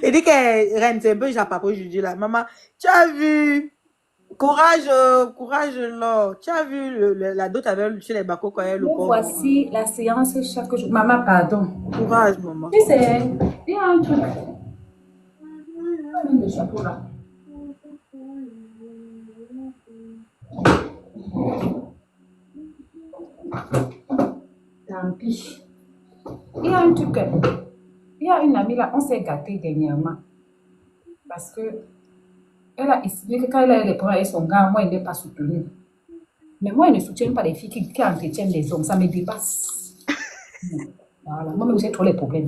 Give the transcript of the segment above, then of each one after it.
Il dit que Reine, c'est un peu Japapou, je dis là. Maman, tu as vu? Courage, courage, là. Tu as vu la dot avec chez les Bako quand elle le Me pauvre. voici la séance chaque jour. Maman, pardon. Courage, maman. Tu sais, il y a un truc. Même le chapeau là. Tant pis. Il y a un truc. Il y a une amie là, on s'est gâté dernièrement. Parce que elle a estimé que quand elle a eu les problèmes avec son gars, moi, elle n'est pas soutenue. Mais moi, je ne soutiens pas les filles qui entretiennent les hommes. Ça me dépasse. Voilà. Moi-même, j'ai trop les problèmes.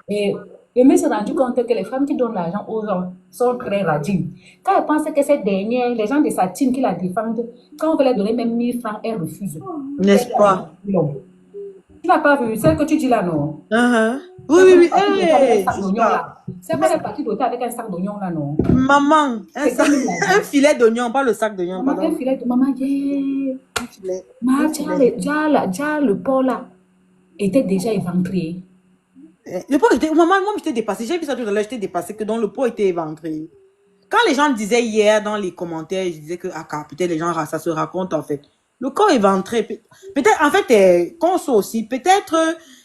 Et je me suis rendu compte que les femmes qui donnent l'argent aux hommes sont très radines. Quand elles pensent que cette dernière, les gens de sa team qui la défendent, quand on veut leur donner même 1000 francs, elles refusent. N'est-ce pas? Non. Tu n'as pas vu celle que tu dis là, non? Oui, Celle oui, qu'on est oui. parti doter avec un sac d'oignon Jusqu'à. là. Celle qu'on est parti doter avec un sac d'oignon là, non? Maman, C'est comme une un filet d'oignon, pas le sac d'oignon, maman, un pardon. filet de maman, yeah. Un filet. Un Ma, filet. déjà, le porc là était déjà éventré. Le pot était. Maman, moi, j'étais dépassée. J'ai vu ça tout à l'heure, j'étais dépassée que donc le pot était éventré. Quand les gens disaient hier dans les commentaires, je disais que ah, peut-être les gens, ça se raconte en fait. Le corps éventré. Peut-être, en fait, qu'on soit aussi, peut-être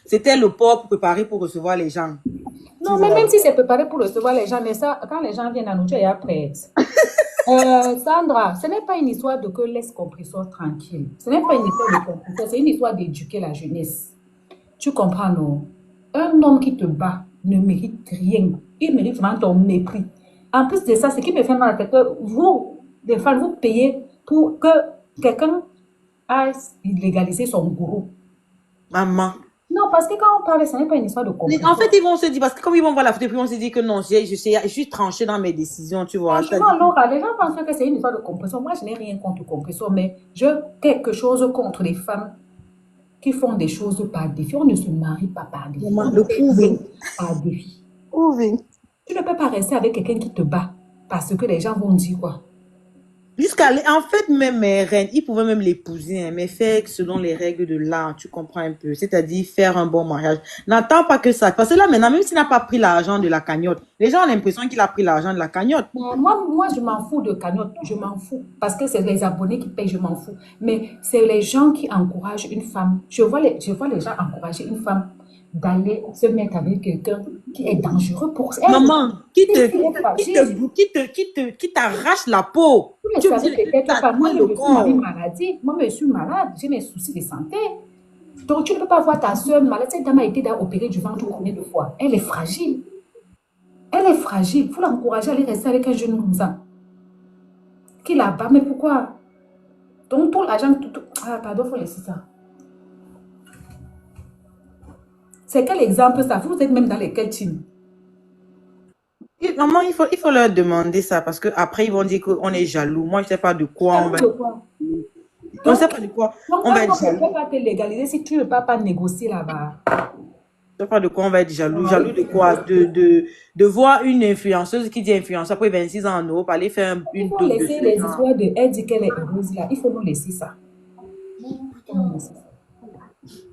c'était le pot pour préparer pour recevoir les gens. Tu Non, mais vois. même si c'est préparé pour recevoir les gens, mais ça, quand les gens viennent à nous, tu es prête. Sandra, ce n'est pas une histoire de que laisse compresseur tranquille. Ce n'est pas une histoire de compresseur, c'est une histoire d'éduquer la jeunesse. Tu comprends, non? Un homme qui te bat ne mérite rien. Il mérite vraiment ton mépris. En plus de ça, ce qui me fait mal, c'est que vous, des femmes, vous payez pour que quelqu'un aille légaliser son gourou. Maman. Non, parce que quand on parle, ce n'est pas une histoire de En fait, compresseur. ils vont se dire, parce que comme ils vont voir la photo, puis ils vont se dire que non, je suis tranchée dans mes décisions, tu vois. Franchement, C'est-à-dire Laura, les gens pensent que c'est une histoire de compression. Moi, je n'ai rien contre compression, mais j'ai quelque chose contre les femmes qui font des choses par défi. On ne se marie pas par défi. On maman, ne le fait rien prouver. par défi. Prouver. Tu ne peux pas rester avec quelqu'un qui te bat parce que les gens vont dire quoi. En fait, même mes reines, ils pouvaient même l'épouser, hein, mais faire selon les règles de l'art, tu comprends un peu. C'est-à-dire faire un bon mariage. N'attends pas que ça. Parce que là, maintenant, même s'il n'a pas pris l'argent de la cagnotte, les gens ont l'impression qu'il a pris l'argent de la cagnotte. Mais moi, je m'en fous de cagnotte, je m'en fous. Parce que c'est les abonnés qui payent, je m'en fous. Mais c'est les gens qui encouragent une femme. Je vois les gens encourager une femme d'aller se mettre avec quelqu'un qui est dangereux pour elle. Maman, Cette fille est fragile. qui t'arrache la peau. Vous ne Tu me dis, savez peut-être t'as pas. Moi, tué je le me suis mariée corps. maladie. Moi, je suis malade. J'ai mes soucis de santé. Donc, tu ne peux pas voir ta soeur malade. Cette dame a été opérée du ventre combien de fois? Elle est fragile. Elle est fragile. Il faut l'encourager à aller rester avec un jeune comme ça. Qui la bat. Mais pourquoi? Donc, pour l'argent. Ah, pardon, il faut laisser ça. C'est quel exemple ça? Vous êtes même dans lesquels teams? Maman, il faut leur demander ça parce que après ils vont dire qu'on est jaloux. Moi, je sais pas de quoi on Jaloux va. de quoi? On sait Donc, pas de quoi donc on va un être homme ne jaloux. peut pas te légaliser si tu ne peux pas négocier là-bas. Je sais pas de quoi on va être jaloux. Ah Jaloux de oui. quoi? De voir une influenceuse qui dit influenceuse après 26 ans en Europe aller faire Il une faut dot de laisser les ce. histoires de elle dit qu'elle est heureuse là. Il faut nous laisser ça. Il faut nous laisser ça.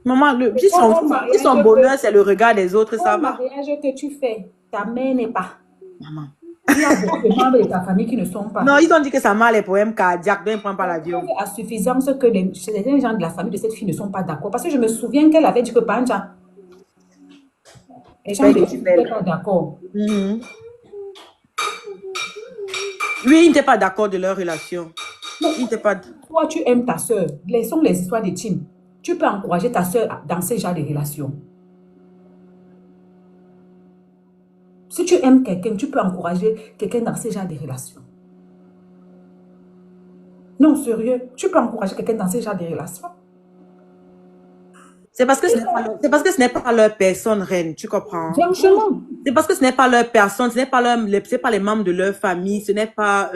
Maman, C'est quoi si son bonheur, c'est le regard des autres, ça un va. mariage que tu fais, ta mère n'est pas. Maman. Il y a beaucoup de membres de ta famille qui ne sont pas. Non, ils ont dit que sa mère a les problèmes cardiaques, donc ils ne prennent pas Donc, l'avion. à suffisance que les gens de la famille de cette fille ne sont pas d'accord. Parce que je me souviens qu'elle avait dit que Banja, les gens Ouais, de tu es n'étaient belle. pas d'accord. Mhm. Lui, il n'était pas d'accord de leur relation. Il n'était pas. Toi, tu aimes ta soeur. Laissons les histoires des teams. Tu peux encourager ta soeur dans ce genre de relations. Si tu aimes quelqu'un, tu peux encourager quelqu'un dans ce genre de relations. Non, sérieux, tu peux encourager quelqu'un dans ce genre de relations. C'est parce que ce n'est pas leur personne, reine, tu comprends? Franchement. C'est parce que ce n'est pas leur personne, ce n'est pas c'est pas les membres de leur famille, ce n'est pas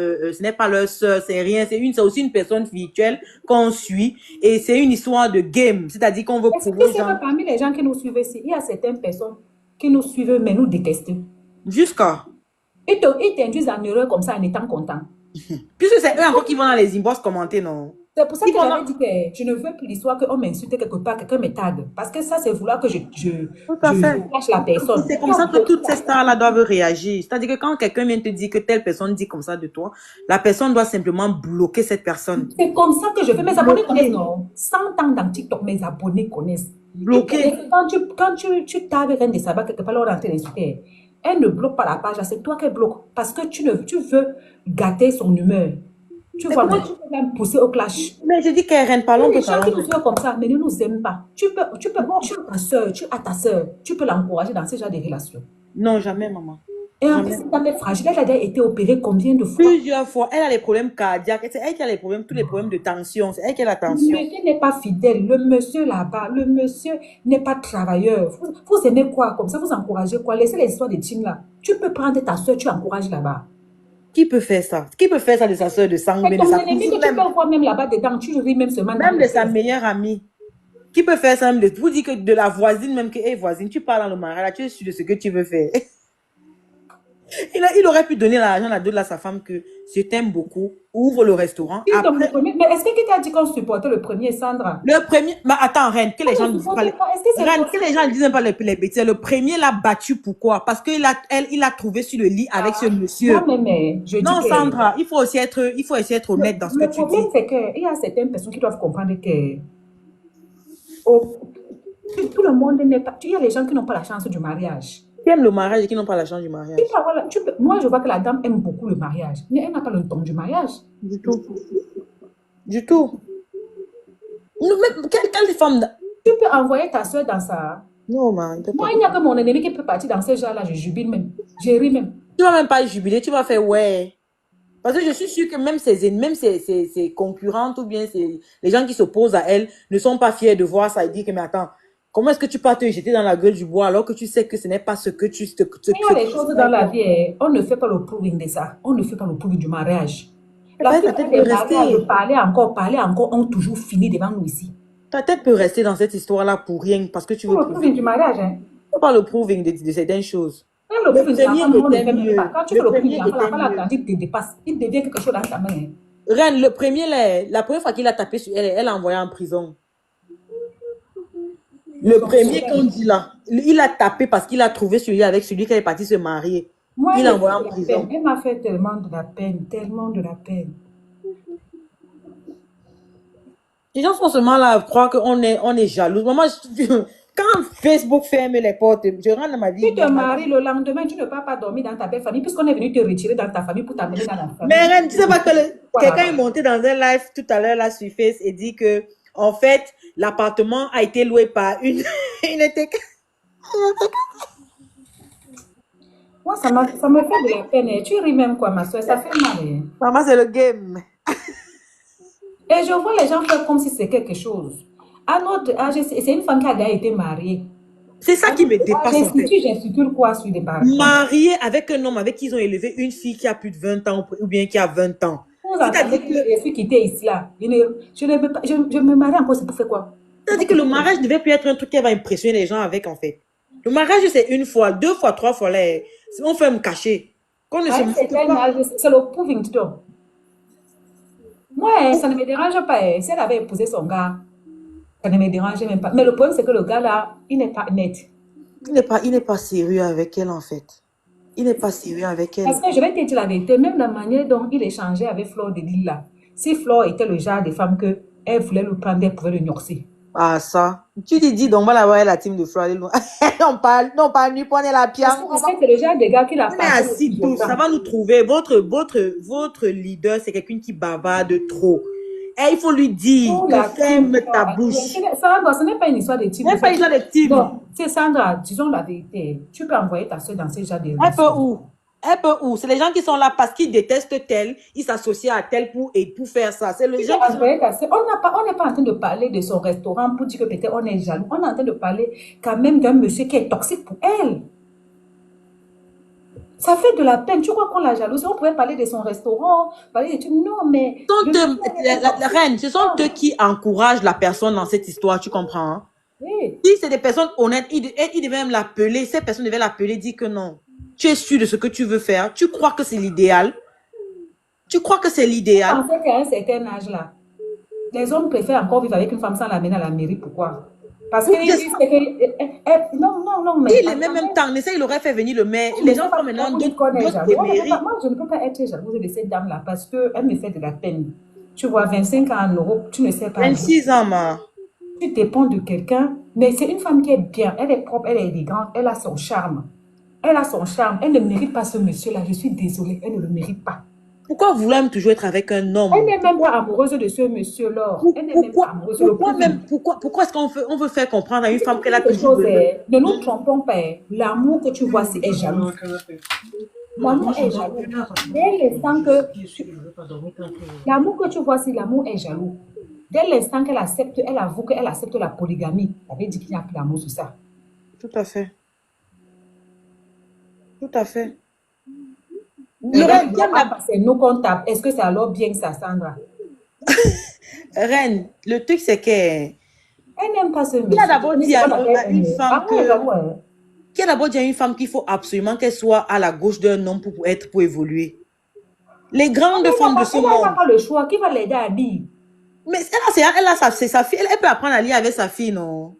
leur sœur, c'est rien, c'est aussi une personne virtuelle qu'on suit et c'est une histoire de game, c'est-à-dire qu'on veut Est-ce prouver aux que c'est gens. que parmi les gens qui nous suivent ici, il y a certaines personnes qui nous suivent mais nous détestent. Jusqu'à. Ils t'induisent en erreur comme ça en étant content. Puisque c'est eux encore qui vont dans les inbox commenter, non? C'est pour ça Il que faut j'avais dit que je ne veux plus l'histoire qu'on m'insulte quelque part, quelqu'un me tague. Parce que ça, c'est vouloir que tout à je fait. cache la personne. C'est comme ça que toutes ces stars-là doivent réagir. C'est-à-dire que quand quelqu'un vient te dire que telle personne dit comme ça de toi, la personne doit simplement bloquer cette personne. C'est comme ça que je fais. Mes abonnés connaissent, Bloquer. non? 100 ans dans TikTok, mes abonnés connaissent. Ils Bloquer. connaissent. Quand tu tagues Reine de Saba quelque part, là, on est en train d'insulter. Elle ne bloque pas la page, là, c'est toi qui bloque. Parce que tu veux gâter son humeur. Tu Mais vois, comment tu peux même pousser au clash. Mais je dis qu'Eren, Il y parlons a que des gens qui parlons. nous font comme ça, mais ne nous aiment pas. Tu as ta soeur, ta soeur, tu peux l'encourager dans ce genre de relations. Non, jamais, maman. Et en plus, Jamais. cette dame est fragile. Elle a déjà été opérée combien de fois? Plusieurs fois, elle a les problèmes cardiaques. C'est elle qui a les problèmes, tous les problèmes de tension. C'est elle qui a la Le tension. monsieur n'est pas fidèle. Le monsieur là-bas, le monsieur n'est pas travailleur. Vous aimez quoi comme ça? Vous encouragez quoi? Laissez les histoires de team là. Tu peux prendre ta soeur, tu encourages là-bas. Qui peut faire ça? Qui peut faire ça de sa soeur de sang, Et de ton sa ennemi que cousine tu même? peux voir même là-bas dedans, tu ris même seulement dans Même le de sa test. meilleure amie. Qui peut faire ça même de... Vous dites que de la voisine même que, hé voisine, tu parles dans le mariage, là, tu es sûr de ce que tu veux faire. Il aurait pu donner l'argent à deux de sa femme que je t'aime beaucoup, ouvre le restaurant. Qui tombe le Après, premier? Mais est-ce que qui t'a dit qu'on supportait le premier, Sandra? le premier, mais attends, Reine, que les On gens ne ne disent pas, supportait pas. Est-ce que c'est Reine, que les gens ne possible? disent pas les bêtises. Le premier l'a battu, pourquoi? Parce qu'il il a trouvé sur le lit avec ce monsieur. Moi-même, je dis Non, que Sandra, il faut aussi être honnête dans ce que le tu problème, dis. c'est qu'il y a certaines personnes qui doivent comprendre que oh, tout le monde n'est pas. Il y a les gens qui n'ont pas la chance du mariage. Qui aiment le mariage et qui n'ont pas la chance du mariage. Moi, je vois que la dame aime beaucoup le mariage, mais elle n'a pas le don du mariage. Du tout. Du tout. Quelle femme... Tu peux envoyer ta soeur dans ça. Non, man, Moi, il n'y a que mon ennemi qui peut partir dans ce genre-là. Je jubile même. Je ris même. tu vas même pas jubiler, tu vas faire ouais. Parce que je suis sûre que même ses concurrentes ou bien les gens qui s'opposent à elle ne sont pas fiers de voir ça et dire que, mais attends, comment est-ce que tu peux te jeter dans la gueule du bois alors que tu sais que ce n'est pas ce que tu... Il y a des choses dans la vie, on ne fait pas le proving de ça. On ne fait pas le proving du mariage. La Ta tête plupart peut des mariages, rester. parler encore, ont toujours fini devant nous ici. Ta tête peut rester dans cette histoire-là pour rien parce que tu veux Pour le prouver. proving du mariage, hein. C'est pas le proving de certaines choses. Même le Le proving de premier l'enfant, on ne était fait même mieux. pas. Quand tu Le fais le proving premier de l'enfant, était l'enfant, la mieux. grandit, te dépasse. Il devient quelque chose dans ta main. Hein. Reine, le premier, la première fois qu'il a tapé sur elle, elle l'a envoyé en prison. Le premier qu'on dit là, il a tapé parce qu'il a trouvé celui avec celui qui est parti se marier. Moi, Il elle l'a me fait envoyé en de la prison. peine. Elle m'a fait tellement de la peine, tellement de la peine. Les gens sont seulement là à croire qu'on est jaloux. Maman, quand Facebook ferme les portes, je rentre dans ma vie. Tu te maries le lendemain, tu ne peux pas dormir dans ta belle famille puisqu'on est venu te retirer dans ta famille pour t'amener dans la famille. Mais Reine, tu sais pas que Voilà. quelqu'un est monté dans un live tout à l'heure là sur Face et dit que en fait l'appartement a été loué par une Moi, ça me fait de la peine. Hein. Tu ris même quoi, ma soeur, ça fait mal. Hein. Maman, c'est le game. Et je vois les gens faire comme si c'est quelque chose. À notre âge, c'est une femme qui a déjà été mariée. C'est ça qui me dépasse en fait. J'institue quoi sur des barres? Mariée avec un homme avec qui ils ont élevé une fille qui a plus de 20 ans ou bien qui a 20 ans. Vous entendez que je suis quittée ici là. Je me marie encore, c'est pour faire quoi? C'est-à-dire que le mariage ne devait plus être un truc qui va impressionner les gens avec en fait. Le mariage c'est une fois, deux fois, trois fois là. On fait me cacher. C'est le proving du tout. Moi, ça ne me dérange pas. Si elle avait épousé son gars, ça ne me dérangeait même pas. Mais le problème, c'est que le gars là, il n'est pas net. Il n'est pas sérieux avec elle en fait. Il n'est pas sérieux avec elle. Parce que je vais te dire la vérité, même la manière dont il échangeait avec Flore de Lille là. Si Flore était le genre de femme que elle voulait le prendre, elle pouvait le gnorcer. Ah ça. Tu te dis donc, on va la voir la team de Flore. on parle nu, prenez la pierre. Parce que c'est le genre de gars qui l'a On est assis tous, ça va nous trouver. Votre leader, c'est quelqu'un qui bavarde trop. Et il faut lui dire que ferme ta bouche. Sandra, ce n'est pas une histoire de team. Ce n'est pas une histoire de team. Non, c'est Sandra, disons la vérité. Tu peux envoyer ta soeur dans ce genre de un peu où? Un peu où? C'est les gens qui sont là parce qu'ils détestent tel, ils s'associent à tel pour faire ça. C'est les gens qui sont... On n'est pas en train de parler de son restaurant pour dire que peut-être on est jaloux. On est en train de parler quand même d'un monsieur qui est toxique pour elle. Ça fait de la peine. Tu crois qu'on la jalouse? On pouvait parler de son restaurant, parler de tout. Non, mais... La reine, ce sont eux qui encouragent la personne dans cette histoire, tu comprends? Hein? Oui. Si c'est des personnes honnêtes, ils devaient même l'appeler. Ces personnes devaient l'appeler, dire que non. Tu es sûr de ce que tu veux faire. Tu crois que c'est l'idéal. Tu crois que c'est l'idéal. Je pensais qu'à un certain âge là, Les hommes préfèrent encore vivre avec une femme sans l'amener à la mairie. Pourquoi? Parce Pour qu'ils dire disent que... Non, non, non, mais... si les même temps, il aurait fait venir le maire. Mais Les c'est gens pas font pour maintenant vous dire qu'on est d'autres jaloux. mairies. Moi, je ne peux pas être jalouse de cette dame-là parce qu'elle me fait de la peine. Tu vois, 25 ans en Europe, tu ne sais pas vivre. 26 ans, ma. Tu dépends de quelqu'un, mais c'est une femme qui est bien, elle est propre, elle est élégante, elle a son charme. Elle a son charme, elle ne mérite pas ce monsieur-là, je suis désolée, elle ne le mérite pas. Pourquoi vouloir toujours être avec un Elle homme? n'est même pas amoureuse de ce monsieur-là. Elle n'est même pas amoureuse, le prouve. Pourquoi est-ce qu'on veut faire comprendre à une Je femme te qu'elle a dis quelque toujours chose, besoin? ne nous trompons pas. L'amour que tu vois, c'est est jaloux. L'amour est jaloux. Dès l'instant que l'amour que tu vois, c'est l'amour est jaloux. Dès l'instant qu'elle accepte, elle avoue qu'elle accepte la polygamie. Ça veut dire qu'il n'y a plus d'amour sur ça. Tout à fait. Tout à fait. C'est nous qu'on tape. Est-ce que c'est alors bien que ça, Sandra? Reine, le truc c'est que Elle n'aime pas ce monsieur. qui a d'abord dit à une femme qui a d'abord dit à une femme qu'il faut absolument qu'elle soit à la gauche d'un homme pour évoluer. Les grandes femmes de ce monde. Elle n'a pas le choix. Qui va l'aider à lire? Mais c'est sa fille. Elle peut apprendre à lire avec sa fille, non?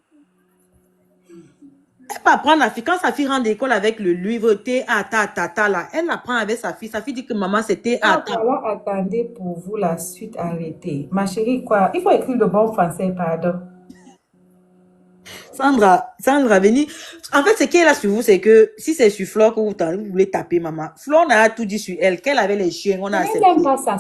Elle peut apprendre à fille. Quand sa fille rentre d'école avec le livre T, A, ta, ta, ta, là, elle apprend avec sa fille. Sa fille dit que maman, c'était A, ta. Voilà, attendez pour vous la suite arrêtée. Ma chérie, quoi? Il faut écrire le bon français, pardon. Sandra, venez. En fait, ce qui est là sur vous, c'est que si c'est sur Flore que vous voulez taper, maman. Flore a tout dit sur elle, qu'elle avait les chiens, on a accepté. Ce n'est même pas ça.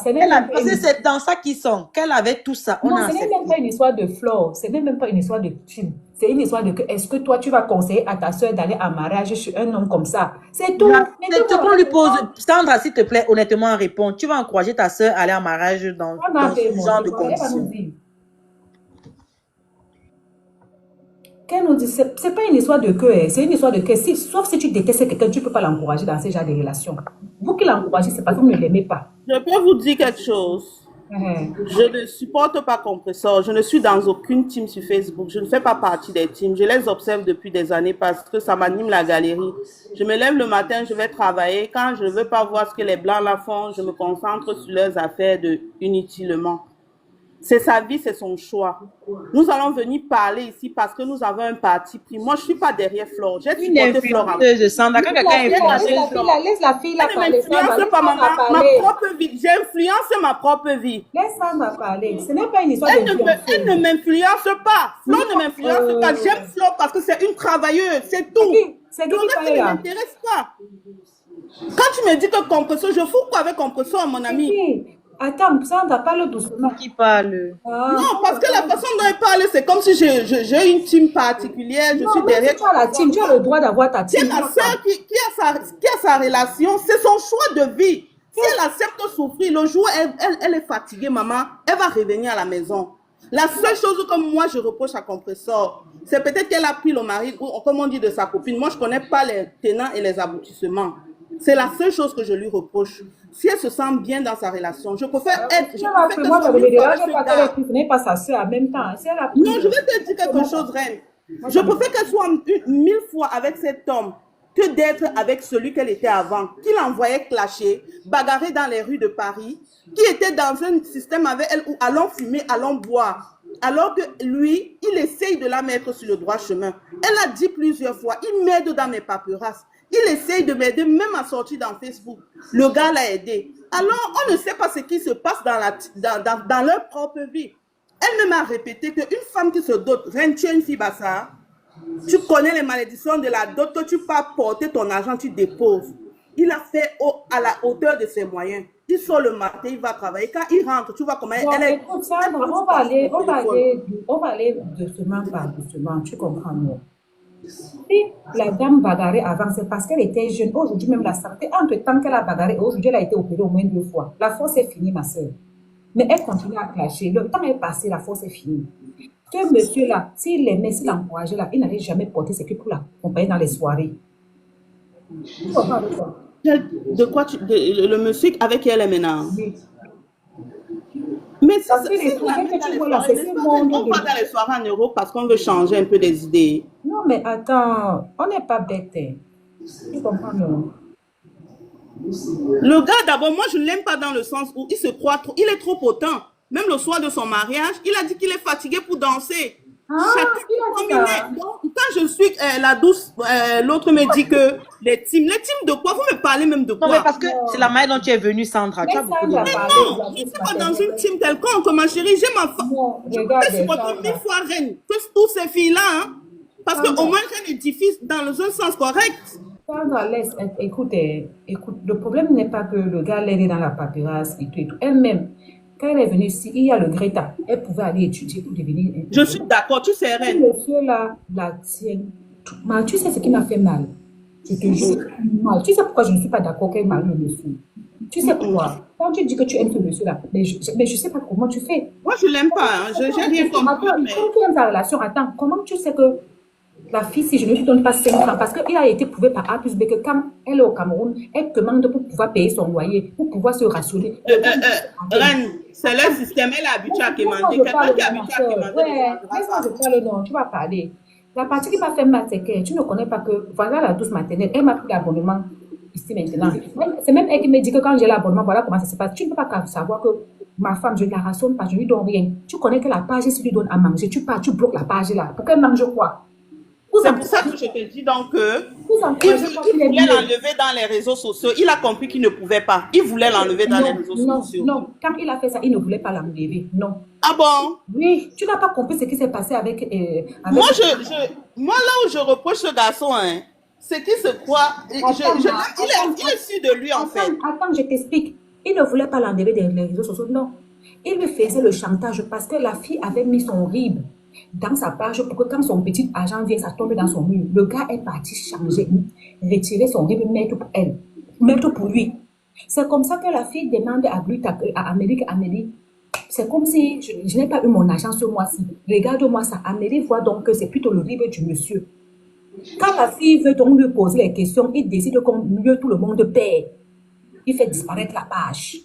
Parce que c'est dans ça qu'ils sont, qu'elle avait tout ça, on a accepté. Ce n'est même pas une histoire de Flore, ce n'est même pas une histoire de film. C'est une histoire de que est-ce que toi, tu vas conseiller à ta soeur d'aller en mariage chez un homme comme ça? C'est tout. C'est tout qu'on lui pose. Sandra, s'il te plaît, honnêtement, réponds. Tu vas encourager ta soeur à aller en mariage dans ce genre de conditions? Qu'elle nous dit, c'est pas une histoire de que, c'est une histoire de que, sauf si tu détestes quelqu'un, tu ne peux pas l'encourager dans ce genre de relations. Vous qui l'encouragez, c'est parce que vous ne l'aimez pas. Je peux vous dire quelque chose. Je ne supporte pas Compressor. Je ne suis dans aucune team sur Facebook. Je ne fais pas partie des teams. Je les observe depuis des années parce que ça m'anime la galerie. Je me lève le matin, je vais travailler. Quand je ne veux pas voir ce que les Blancs là font, je me concentre sur leurs affaires inutilement. C'est sa vie, c'est son choix. Nous allons venir parler ici parce que nous avons un parti pris. Moi, je ne suis pas derrière Flore. J'ai supporté Flore. Laisse la fille là parler. Ne m'influence pas, maman. Ma propre vie. J'influence ma propre vie. Laisse Sandra parler. Ce n'est pas une histoire de Elle ne m'influence pas. Flore ne m'influence pas. J'aime Flore parce que c'est une travailleuse. C'est tout. C'est qui qui ne m'intéresse pas. Quand tu me dis que Compressor, je fous quoi avec Compressor, mon ami? Attends, Sandra parle doucement. Qui parle? Non, parce que la façon dont elle parle, c'est comme si j'ai une team particulière. Je suis derrière. Tu as la team, tu as le droit d'avoir ta team. C'est ma soeur qui a sa relation, c'est son choix de vie. Si elle accepte de souffrir, le jour où elle est fatiguée, maman, elle va revenir à la maison. La seule chose que moi je reproche à Compressor, c'est peut-être qu'elle a pris le mari, ou comme on dit, de sa copine. Moi, je ne connais pas les tenants et les aboutissements. C'est la seule chose que je lui reproche. Si elle se sent bien dans sa relation, je préfère être. Ce n'est pas sa soeur en même temps. Non, je vais te dire quelque chose, Reine. Je préfère qu'elle soit 1000 fois avec cet homme que d'être avec celui qu'elle était avant, qui l'envoyait clasher, bagarrer dans les rues de Paris, qui était dans un système avec elle où allons fumer, allons boire. Alors que lui, il essaye de la mettre sur le droit chemin. Elle a dit plusieurs fois, il m'aide dans mes paperasses. Il essaye de m'aider même à sortir dans Facebook. Le gars l'a aidé. Alors, on ne sait pas ce qui se passe dans leur propre vie. Elle-même a répété qu'une femme qui se dote, Reine, tu es une fille bassa, tu connais les malédictions de la dot, que tu peux porter ton argent, tu déposes. Il a fait à la hauteur de ses moyens. Il sort le matin, il va travailler. Quand il rentre, tu vois comment elle est. Écoute, Sandra, on va aller doucement par doucement, tu comprends, moi. Si la dame bagarrait avant, c'est parce qu'elle était jeune. Aujourd'hui, même la santé, entre temps qu'elle a bagarré, aujourd'hui, elle a été opérée au moins 2 fois. La force est finie, ma soeur. Mais elle continue à clasher. Le temps est passé, la force est finie. Ce monsieur-là, s'il l'aimait, s'il l'encourageait là, il n'allait jamais porter ses culs pour l'accompagner dans les soirées. Tu comprends de quoi? De quoi le monsieur avec qui elle est maintenant? Oui. Mais on va dans les soirées en Europe parce qu'on veut changer un peu des idées. Non, mais attends, on n'est pas bête. Tu comprends, non? Le gars, d'abord, moi, je ne l'aime pas dans le sens où il se croit trop, il est trop potent. même le soir de son mariage, il a dit qu'il est fatigué pour danser. Ah, Chacun il a comme dit il ça. est. Donc, quand je suis la douce, l'autre me dit que les teams de quoi? Vous me parlez même de Non, mais quoi? parce que c'est la manière dont tu es venue, Sandra. Mais Tu as beaucoup Sandra de... parlait de Non, la je ne douce suis pas dans une maternelle. team quelconque, ma chérie. J'ai ma femme. Non, Je regarde, peux supporter 1000 Sandra. fois Reine que toutes ces filles-là, hein, parce qu'au Sandra. moins Reine édifie dans un sens correct. Sandra, laisse, écoute, écoute, le problème n'est pas que le gars l'aide dans la paperasse et tout et tout. Elle-même, quand elle est venue ici, il y a le Greta. Elle pouvait aller étudier pour devenir Je suis infirmière. d'accord, tu sais, Si Reine. le monsieur là, la tienne, tu sais ce qui m'a fait mal. Je te jure, mal. Tu sais pourquoi je ne suis pas d'accord qu'elle marie le monsieur. Tu sais pourquoi? Quand tu dis que tu aimes ce monsieur-là, mais je sais pas comment tu fais. Moi, je l'aime pas, hein. J'ai rien compris. Attends, Mais... quand tu aimes ta relation, attends, comment tu sais que la fille, si je ne lui donne pas 5 francs, parce qu'il a été prouvé par A plus B que quand elle est au Cameroun, elle demande pour pouvoir payer son loyer, pour pouvoir se rationner. Reine, c'est le système, elle est habituée à quémander. Quelqu'un qui est habitué à quémander, Ouais, laisse-moi te parler, non, tu vas parler. La partie qui m'a fait mal, c'est que tu ne connais pas que, voilà la douce maternelle, elle m'a pris l'abonnement ici maintenant. C'est même elle qui me dit que quand j'ai l'abonnement, voilà comment ça se passe. Tu ne peux pas savoir que ma femme, je ne la rationne pas, je ne lui donne rien. Tu connais que la page, si tu lui donnes à manger, tu pars, tu bloques la page là. Pour qu'elle mange quoi? C'est pour ça que je te dis donc que Vous il encouragez pas qu'il est voulait mieux. l'enlever dans les réseaux sociaux. Il a compris qu'il ne pouvait pas. Il voulait l'enlever dans les réseaux Non, sociaux. non. Quand il a fait ça, il ne voulait pas l'enlever. Non. Ah bon? Oui, tu n'as pas compris ce qui s'est passé avec... Moi, moi, là où je reproche ce garçon, hein, c'est qu'il se croit. Il est sûr de lui, en fait. Attends, je t'explique. Il ne voulait pas l'enlever des réseaux sociaux, non. Il lui faisait le chantage parce que la fille avait mis son RIB dans sa page pour que quand son petit argent vient, ça tombe dans son mur. Le gars est parti changer, retirer son RIB, mettre pour elle, mettre pour lui. C'est comme ça que la fille demande à lui, à Amélie, c'est comme si je n'ai pas eu mon argent ce mois-ci. Regarde-moi ça. Amélie voit donc que c'est plutôt le RIB du monsieur. Quand la fille veut donc lui poser les questions, il décide comme mieux tout le monde paie. Il fait disparaître la page.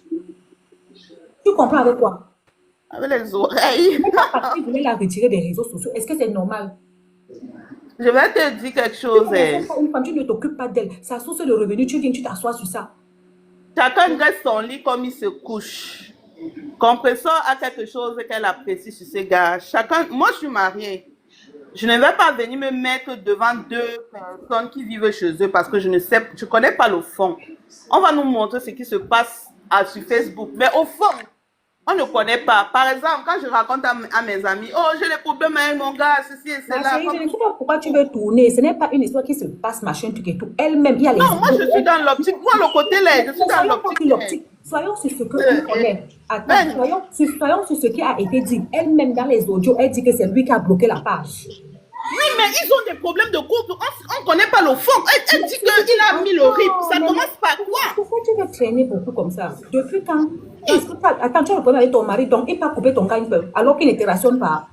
Tu comprends avec quoi? Avec les oreilles. Mais pas parce qu'il voulait la retirer des réseaux sociaux. Est-ce que c'est normal? Je vais te dire quelque chose. Une femme, tu ne t'occupes pas d'elle. Sa source de revenus, tu viens, tu t'assois sur ça. Chacun reste son lit comme il se couche. Compresseur a quelque chose qu'elle apprécie sur ces gars. Chacun, moi je suis mariée. Je ne vais pas venir me mettre devant deux personnes qui vivent chez eux parce que je ne sais, je connais pas le fond. On va nous montrer ce qui se passe sur Facebook. Mais au fond, on ne connaît pas. Par exemple, quand je raconte à mes amis, oh, j'ai des problèmes avec mon gars, ceci et cela. Chérie, je ne sais pas pourquoi tu veux tourner. Ce n'est pas une histoire qui se passe, machin, truc et tout. Elle-même, il y a les... Non, moi je suis dans l'optique. Moi, le côté là, je suis dans l'optique. Soyons sur ce qu'on connaît. Attends, soyons sur ce qui a été dit. Elle-même, dans les audios, elle dit que c'est lui qui a bloqué la page. Oui, mais ils ont des problèmes de couple. On ne connaît pas le fond. Elle dit qu'il a mis le rythme. Ça commence par quoi? Pourquoi tu veux traîner beaucoup comme ça? Depuis quand? Attends, tu as le problème avec ton mari, donc il peut couper ton gagne alors qu'il ne te rationne pas.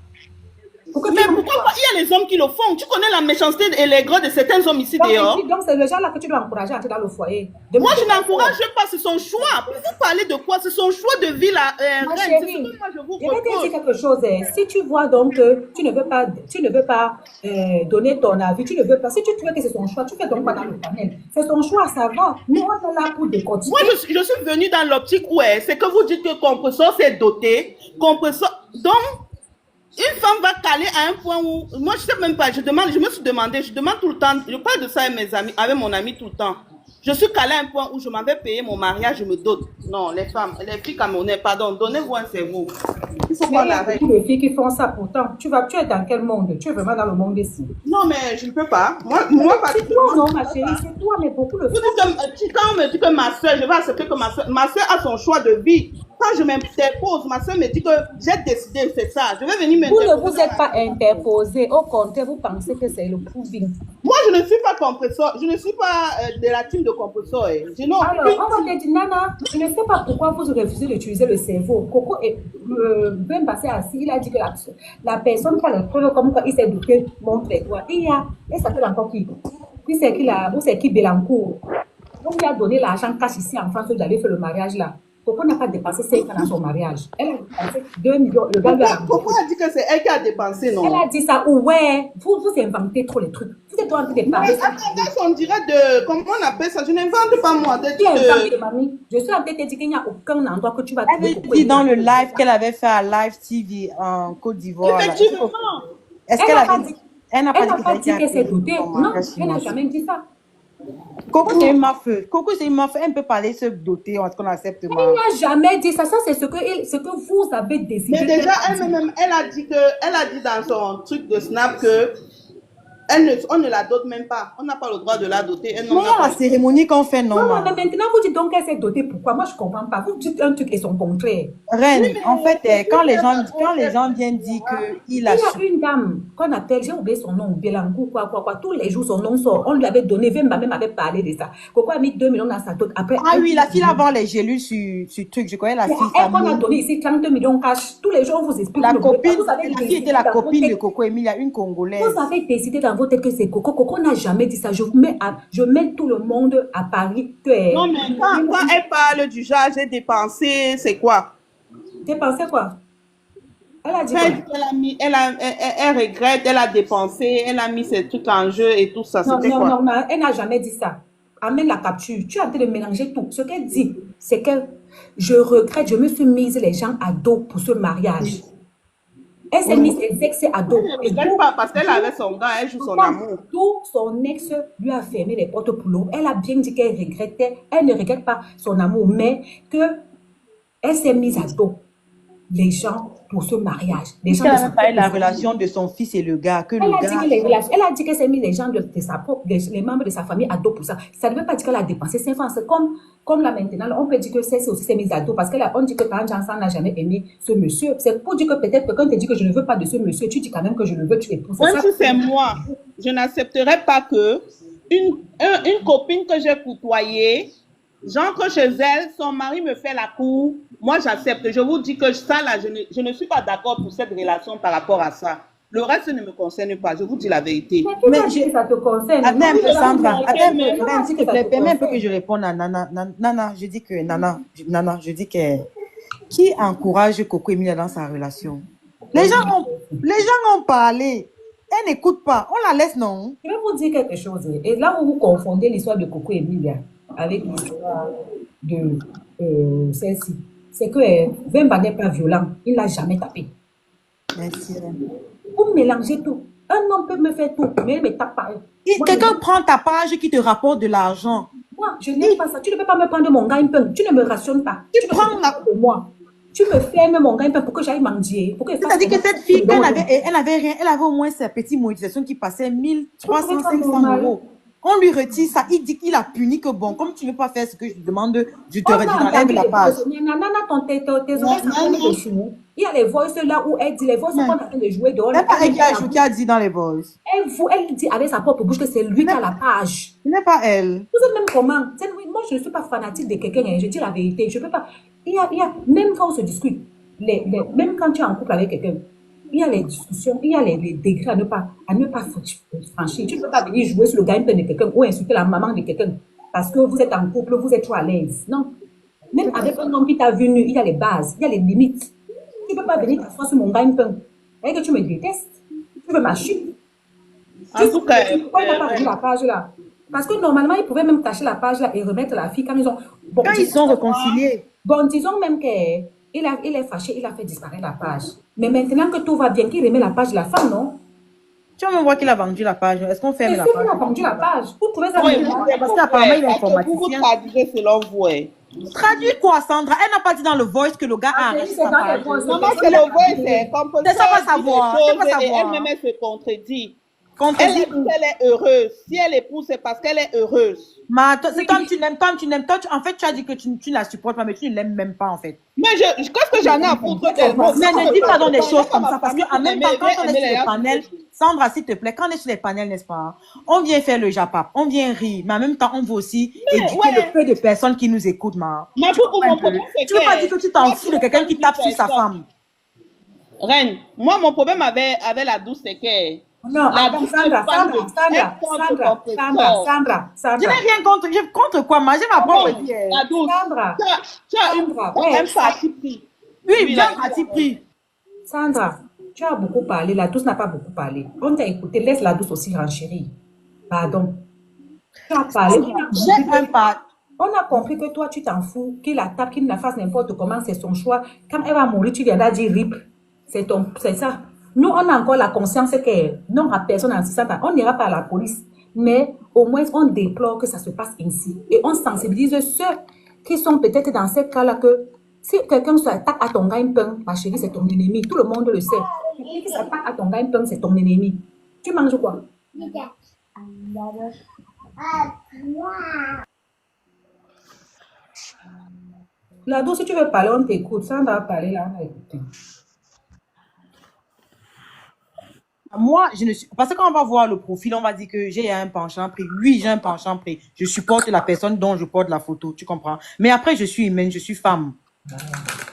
Mais pourquoi pas? Il y a les hommes qui le font. Tu connais la méchanceté et l'aigreur de certains hommes ici dehors. Donc c'est le genre là que tu dois encourager à entrer dans le foyer. Moi, je n'encourage pas, c'est son choix. Vous parlez de quoi? C'est son choix de vie, la Ma reine. chérie, Moi, je vous je vais te propose. dire quelque chose. Si tu vois donc que tu ne veux pas donner ton avis, tu ne veux pas, si tu trouves que c'est son choix, tu fais donc pas dans le panel. C'est son choix, ça va. Nous, on est là pour décortiquer. Moi, je suis venue dans l'optique où c'est que vous dites que compresseur, c'est doté. Compresseur. Donc, une femme va caler à un point où, moi je sais même pas, je me suis demandé, je demande tout le temps, je parle de ça avec mes amis, avec mon ami tout le temps. Je suis calée à un point où je m'avais payé mon mariage, je me dote. Non, les femmes, les filles camerounaises, pardon, donnez-vous un cerveau. Il faut qu'on arrête. Il y a beaucoup de filles qui font ça pourtant. Tu es dans quel monde? Tu es vraiment dans le monde ici. Non, mais je ne peux pas. Moi c'est toi, non, ma chérie, c'est toi, mais beaucoup le font. Quand on me dit que ma soeur, je vais accepter que ma soeur a son choix de vie. Quand je m'interpose, ma soeur me dit que j'ai décidé, c'est ça. Je vais venir Vous m'interposer. ne vous êtes pas interposé. Au contraire, vous pensez que c'est le proving. Moi, je ne suis pas compresseur. Je ne suis pas de la team de compresseur. Alors, on va te dire, Nana, je ne sais pas pourquoi vous refusez d'utiliser le cerveau. Coco est bien passé assis. Il a dit que la personne qui a le problème, comme quoi il s'est douté, montre-toi. Et ça fait encore qui? Où c'est qui Bélancourt? On lui a donné l'argent cash ici en France d'aller faire le mariage là. Coco n'a pas dépensé 5 ans dans son mariage. Elle a dépensé 2 millions. Le gars lui a Pourquoi a dit que c'est elle qui a dépensé, non? Elle a dit ça. Ouais, vous inventez trop les trucs. Vous êtes en train de Mais parler. attendez, on dirait de... Comment on appelle ça? Je n'invente pas moi. Tu inventé, mamie. Je suis en train de te dire qu'il n'y a aucun endroit que tu vas Elle avait dit dans le live qu'elle avait fait à Live TV en Côte d'Ivoire. Effectivement. Est-ce qu'elle a dit? Elle n'a pas dit qu'elle s'est dotée. Non, elle n'a jamais dit ça. Coco, c'est une meuf. Coco, c'est une meuf. Elle peut parler se doter, est-ce qu'on accepte Elle n'a jamais dit ça. Ça, c'est ce que vous avez décidé. Mais déjà, elle-même, elle a dit dans son truc de Snap que on ne la dote même pas. On n'a pas le droit de la doter. Mais il y a la cérémonie qu'on fait, non? Non, mais maintenant, vous dites donc qu'elle s'est dotée. Pourquoi? Moi, je ne comprends pas. Vous dites un truc et son contraire. Reine, en fait, quand les gens viennent dire qu'il a... Il y a une dame qu'on appelle, j'ai oublié son nom, Bélankou, quoi. Tous les jours, son nom sort. On lui avait donné, Vemba même avait parlé de ça. Coco a mis 2 millions dans sa dot. Après, oui, la fille avant les gélules sur truc. Je connais la fille. Elle qu'on a donné ici 32 millions cash. Tous les jours, on vous explique. La fille était la copine de Coco Emilia, une Congolaise. Vous avez décidé dans votre tête que c'est Coco. Coco n'a jamais dit ça. Je mets tout le monde à Paris. Non, mais quand elle parle du genre, j'ai dépensé, c'est quoi? Dépensé quoi? Elle a dit elle regrette, elle a dépensé, elle a mis ses trucs en jeu et tout ça. Non, elle n'a jamais dit ça. Amène la capture. Tu es en train de mélanger tout. Ce qu'elle dit, c'est que je regrette, je me suis mise les gens à dos pour ce mariage. Elle s'est mise ses ex à dos. Elle ne regrette pas parce qu'elle avait son gars, elle joue son amour. Tout son ex lui a fermé les portes pour l'eau. Elle a bien dit qu'elle regrettait. Elle ne regrette pas son amour, mais qu'elle s'est mise à dos les gens pour ce mariage. Les gens elle a parlé de la relation de son fils et le gars. Elle a dit qu'elle s'est mis les gens les membres de sa famille à dos pour ça. Ça ne veut pas dire qu'elle a dépensé 5 francs. C'est comme là maintenant, on peut dire que c'est aussi s'est mise à dos parce qu'on dit que quand Jansan n'a jamais aimé ce monsieur. C'est pour dire que peut-être que quand tu dis que je ne veux pas de ce monsieur, tu dis quand même que je le veux, tu l'épouses. Même si c'est moi, je n'accepterais pas que une copine que j'ai côtoyée, j'entre chez elle, son mari me fait la cour. Moi, j'accepte. Je vous dis que ça, là, je ne suis pas d'accord pour cette relation par rapport à ça. Le reste ne me concerne pas. Je vous dis la vérité. Mais ça te concerne. Attends un peu, Sandra. S'il te plaît, permets un peu que je réponde à Nana. Nana, je dis que je dis que qui encourage Coco Emilia dans sa relation? Les gens ont parlé. Elle n'écoute pas. On la laisse, non? Je vais vous dire quelque chose. Et là où vous confondez l'histoire de Coco Emilia avec l'histoire de celle-ci, c'est que Vemba n'est pas violent. Il n'a jamais tapé. Merci. Vous mélangez tout. Un homme peut me faire tout, mais il ne me tape pas. Quelqu'un prend ta page qui te rapporte de l'argent. Moi, je n'aime pas ça. Tu ne peux pas me prendre mon gagne-pain. Tu ne me rationnes pas. Tu prends de moi. Tu me fermes mon gagne-pain pour que j'aille manger. C'est-à-dire que cette fille, elle avait rien. Elle avait au moins sa petite monétisation qui passait 1300, 500 euros. On lui retire ça, il dit qu'il a puni que bon, comme tu ne veux pas faire ce que je te demande, je te enlève la page. Il y a les voices là où elle dit, les voices qu'on est en train de jouer dehors. C'est pas elle qui a dit dans les voices. Elle dit avec sa propre bouche que c'est lui qui a la page. Ce n'est pas elle. Vous êtes même comment? Moi, je ne suis pas fanatique de quelqu'un, je dis la vérité. Je peux pas. Il y a, même quand on se discute, même quand tu es en couple avec quelqu'un, il y a les discussions, il y a les degrés à ne pas franchir. Tu ne peux pas venir jouer sur le gagne-pain de quelqu'un ou insulter la maman de quelqu'un parce que vous êtes en couple, vous êtes trop à l'aise. Non. Même avec un homme qui t'a vu nu, il y a les bases, il y a les limites. Tu ne peux pas venir t'asseoir sur mon gagne-pain. Et que tu me détestes. Tu veux m'acheter. En tout cas, pourquoi il n'a pas vu la page là? Parce que normalement, ils pouvaient même cacher la page là et remettre la fille quand ils ont... Bon, quand ils sont réconciliés. Bon, disons même qu'il est fâché, il a fait disparaître la page. Mais maintenant que tout va bien, qu'il remet la page de la femme, non? Tu vas me voir qu'il a vendu la page. Est-ce qu'on ferme la page? Il a vendu la page. Vous trouvez ça? Parce qu'apparemment, il est informaticien. Vous traduisez selon vous. Traduit quoi, Sandra? Elle n'a pas dit dans le voice que le gars a arrêté sa page. Non, c'est le voice, c'est comme ça. C'est ça, pas savoir. Elle-même, elle se contredit. Elle est heureuse. Si elle épouse, c'est parce qu'elle est heureuse. Mais c'est comme tu l'aimes, Toi, en fait, tu as dit que tu ne la supportes pas, mais tu ne l'aimes même pas, en fait. Mais qu'est-ce que j'en ai à foutre d'elle? Mais ne dis pas dans des choses comme ça, parce qu'en même temps, quand on est sur les panels, Sandra, s'il te plaît, quand on est sur les panels, n'est-ce pas, on vient faire le japap, on vient rire, mais en même temps, on veut aussi éduquer le peu de personnes qui nous écoutent, ma. Tu ne veux pas dire que tu t'en fous de quelqu'un qui tape sur sa femme. Reine, moi, mon problème avec la douce, c'est que Non, attends, Sandra, Sandra, Sandra, Sandra, Sandra, Sandra, Je n'ai Sandra. rien contre quoi, moi j'ai ma propre vie. La douce, Sandra, tu as Sandra, ouais, un parti pris. Oui, Lui, bien là, parti pris. Sandra, tu as beaucoup parlé, la douce n'a pas beaucoup parlé. On t'a écouté, laisse la douce aussi renchérir. Pardon. Tu as parlé, on a compris que toi, tu t'en fous, qu'il la tape, qu'il la fasse n'importe comment, c'est son choix. Quand elle va mourir, tu viendras dire rip. C'est ça. Nous, on a encore la conscience que non à personne en 600 ans, on n'ira pas à la police. Mais au moins, on déplore que ça se passe ainsi. Et on sensibilise ceux qui sont peut-être dans ces cas-là que si quelqu'un s'attaque à ton gagne-pain, ma chérie, c'est ton ennemi. Tout le monde le sait. Quelqu'un qui s'attaque à ton gagne-pain, c'est ton ennemi. Tu manges quoi? Là, si tu veux parler, on t'écoute. Ça, on va parler là, on va écouter. Moi, je ne suis... Parce que quand on va voir le profil, on va dire que j'ai un penchant pris. Oui, j'ai un penchant pris. Je supporte la personne dont je porte la photo, tu comprends? Mais après, je suis humaine, je suis femme.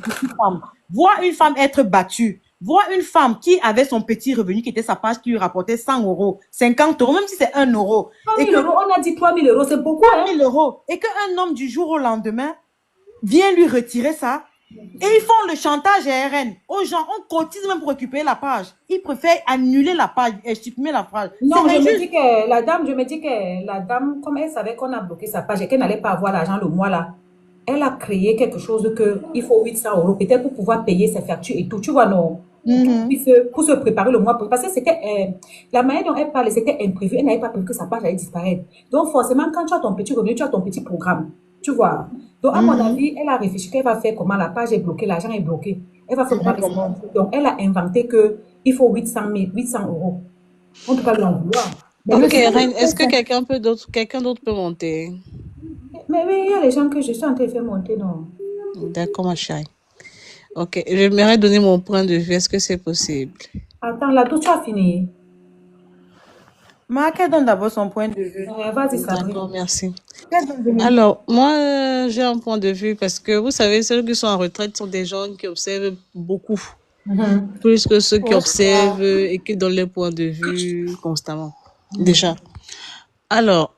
Je suis femme. Voir une femme être battue, voir une femme qui avait son petit revenu, qui était sa page, qui lui rapportait 100 euros, 50 euros, même si c'est 1 euro. 3 000 euros, on a dit 3 000 euros, c'est beaucoup, hein? 3 000 euros. Et qu'un homme du jour au lendemain vient lui retirer ça. Et ils font le chantage RN aux gens. On cotise même pour récupérer la page. Ils préfèrent annuler la page et supprimer la page. Non, je me dis que la dame, comme elle savait qu'on a bloqué sa page et qu'elle n'allait pas avoir l'argent le mois là, elle a créé quelque chose que il faut 800 euros peut-être pour pouvoir payer ses factures et tout. Tu vois, non? Pour se préparer le mois. Parce que c'était la manière dont elle parlait, c'était imprévu. Elle n'avait pas prévu que sa page allait disparaître. Donc, forcément, quand tu as ton petit revenu, tu as ton petit programme. Tu vois. Donc, à mon avis, elle a réfléchi qu'elle va faire comment la page est bloquée, l'argent est bloqué. Elle va faire comment. Donc, elle a inventé qu'il faut 800 euros. On ne peut pas lui en vouloir. Ok, Reine, est-ce que quelqu'un d'autre peut monter? Mais oui, il y a les gens que je suis en train de faire monter, non? D'accord, ma chérie. Ok, j'aimerais donner mon point de vue. Est-ce que c'est possible? Attends, là, tout tu as fini. Marc, elle donne d'abord son point de vue. Vas-y, Sabrina. D'accord, merci. Alors, moi, j'ai un point de vue parce que, vous savez, ceux qui sont en retraite sont des gens qui observent beaucoup. Plus que ceux qui observent et qui donnent leur point de vue constamment. Déjà. Alors,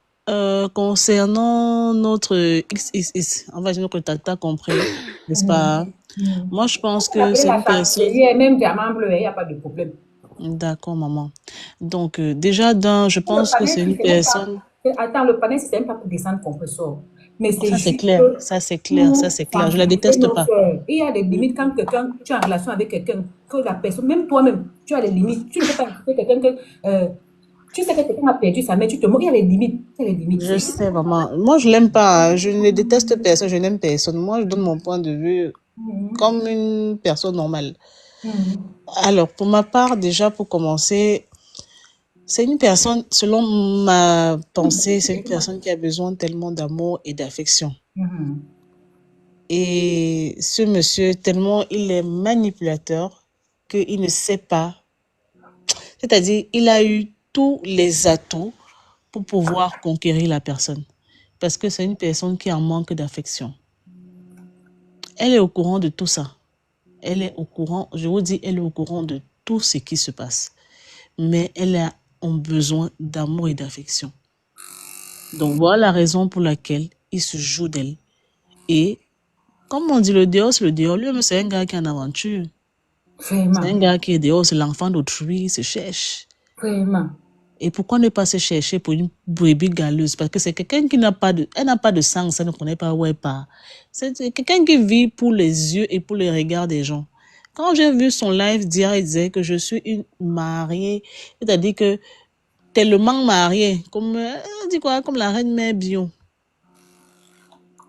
concernant notre XXX, on va dire que t'as compris, n'est-ce pas? Moi, je pense que c'est une personne... Il y a même diamant bleu, il n'y a pas de problème. D'accord, maman. Donc, déjà, je pense que c'est une personne... Attends, le panel, c'est même pas pour descendre qu'on ressort. Mais ça, c'est clair, ça, c'est clair, ça, c'est clair. Je la déteste pas. Il y a des limites quand quelqu'un, tu es en relation avec quelqu'un, que la personne, même toi-même, tu as des limites. Tu ne peux pas écouter quelqu'un que... tu sais que quelqu'un a perdu sa mère, tu te moques, il y a les limites. Il y a les limites. Je sais, maman. Moi, je l'aime pas. Je ne déteste personne, je n'aime personne. Moi, je donne mon point de vue comme une personne normale. Alors, pour ma part, déjà, pour commencer, c'est une personne, selon ma pensée, c'est une personne qui a besoin tellement d'amour et d'affection. Et ce monsieur, tellement il est manipulateur qu'il ne sait pas. C'est-à-dire, il a eu tous les atouts pour pouvoir conquérir la personne. Parce que c'est une personne qui en manque d'affection. Elle est au courant de tout ça. Elle est au courant, je vous dis, elle est au courant de tout ce qui se passe. Mais elle a besoin d'amour et d'affection. Donc, voilà la raison pour laquelle il se joue d'elle. Et, comme on dit, le dehors, c'est le dehors. Lui-même, c'est un gars qui est en aventure. Vraiment. C'est un gars qui est dehors, c'est l'enfant d'autrui, il se cherche. Vraiment. Et pourquoi ne pas se chercher pour une brebis galeuse? Parce que c'est quelqu'un qui n'a pas de sang, ça ne connaît pas où elle part. C'est quelqu'un qui vit pour les yeux et pour les regards des gens. Quand j'ai vu son live dire, il disait que je suis une mariée, c'est-à-dire que tellement mariée, comme, dit quoi, comme la reine mère Bion.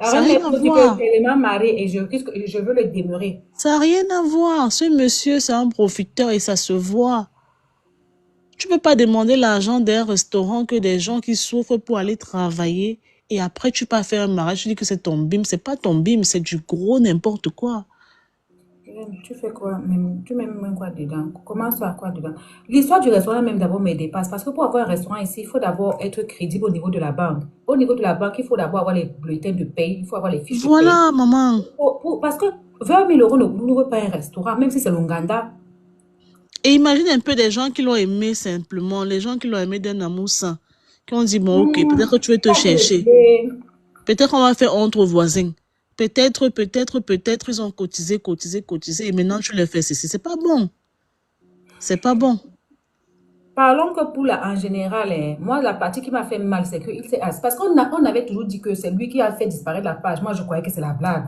Ça n'a rien à voir. Tellement mariée et je veux le demeurer. Ça n'a rien à voir. Ce monsieur, c'est un profiteur et ça se voit. Tu ne peux pas demander l'argent d'un restaurant que des gens qui souffrent pour aller travailler et après tu peux faire un mariage, tu dis que c'est ton bim. C'est pas ton bim, c'est du gros n'importe quoi. Tu fais quoi? Tu mets même quoi dedans? Comment ça, quoi dedans? L'histoire du restaurant même d'abord me dépasse parce que pour avoir un restaurant ici, il faut d'abord être crédible au niveau de la banque. Au niveau de la banque, il faut d'abord avoir les bulletins de paye, il faut avoir les fiches de paye. Voilà, maman. Parce que 20 000 euros n'ouvre pas un restaurant, même si c'est l'Ouganda. Et imagine un peu des gens qui l'ont aimé simplement, les gens qui l'ont aimé d'un amour sain, qui ont dit, bon, ok, peut-être que tu veux te chercher. Peut-être qu'on va faire entre voisins. Peut-être, ils ont cotisé, et maintenant tu les fais ceci. C'est pas bon. C'est pas bon. Parlons que pour en général, moi, la partie qui m'a fait mal, c'est qu'il s'est assis. Parce on avait toujours dit que c'est lui qui a fait disparaître la page. Moi, je croyais que c'est la blague.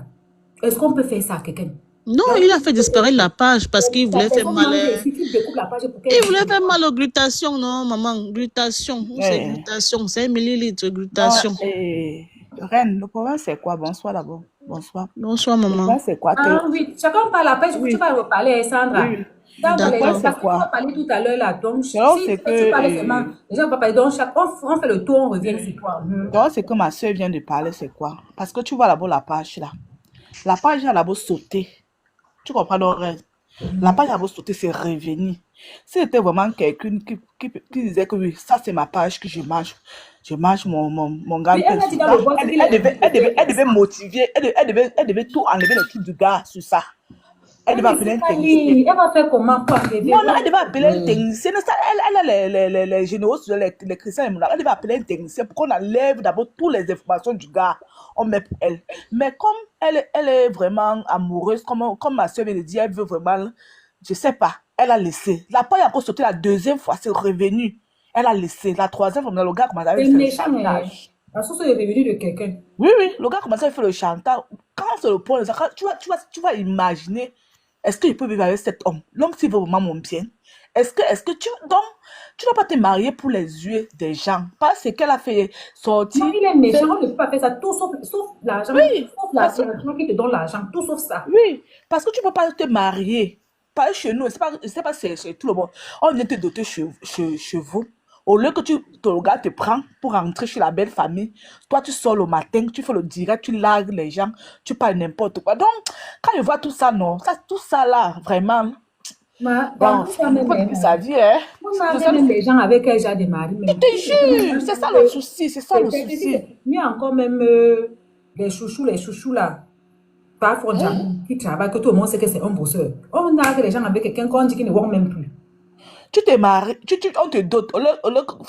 Est-ce qu'on peut faire ça à quelqu'un? Non, il a fait disparaître la page parce qu'il voulait faire mal. Il voulait faire mal aux glutations, non, maman? Glutation. C'est glutation. C'est 1 millilitre de glutation. Reine, le problème, c'est quoi? Bonsoir d'abord. Bonsoir. Bonsoir, maman. C'est quoi? Ah oui, chacun parle la page. Tu vas reparler, Sandra. Oui. D'accord. C'est quoi? On va parler tout à l'heure là. Donc, si tu parles seulement, les gens vont parler. Donc, on fait le tour, on revient sur toi. Donc, c'est que ma soeur vient de parler, c'est quoi? Parce que tu vois là-bas la page là. La page a là-bas sauté. Tu comprends donc, Reine? La page a là-bas sauté, c'est revenu. Si c'était vraiment quelqu'un qui disait que oui, ça c'est ma page que je mange mon gars. Elle devait motiver, elle devait tout enlever le truc du gars sur ça. Elle devait appeler un technicien. Elle va faire comment? Non, elle devait appeler un technicien. Elle a les généraux, les chrétiens, elle devait appeler un technicien pour qu'on enlève d'abord toutes les informations du gars. On met pour elle. Mais comme elle est vraiment amoureuse, comme ma soeur vient de dire, elle veut vraiment, je sais pas, elle a laissé. La page a encore sauté la deuxième fois, c'est revenu. Elle a laissé. La troisième fois, le gars commence à faire le chantage. La source est revenue de quelqu'un. Oui, le gars commence à faire le chantage. Quand c'est le point, tu vas imaginer, est-ce que je peux vivre avec cet homme? L'homme, s'il veut vraiment mon bien. Est-ce que tu ne vas pas te marier pour les yeux des gens? Parce qu'elle a fait sortir. Non, il est méchant, on ne peut pas faire ça, tout sauf l'argent. Oui. Sauf l'argent qui te donne l'argent, tout sauf ça. Oui, parce que tu ne peux pas te marier. Pas chez nous, je sais pas c'est chez tout le monde. On vient te doter chez vous. Au lieu que ton gars te prend pour rentrer chez la belle famille, toi tu sors le matin, tu fais le direct, tu largues les gens, tu parles n'importe quoi. Donc, quand je vois tout ça, non, tout ça là, vraiment. Bon, ça dit, hein. Même les gens avec qui j'ai démarré. Je te jure, c'est ça le souci, Il y a encore même les chouchous là. Parfois, qui travaillent, que tout le monde sait que c'est un bosseur. On a les gens avec quelqu'un qu'on dit qu'ils ne voient même plus. Tu te maries, on te dote.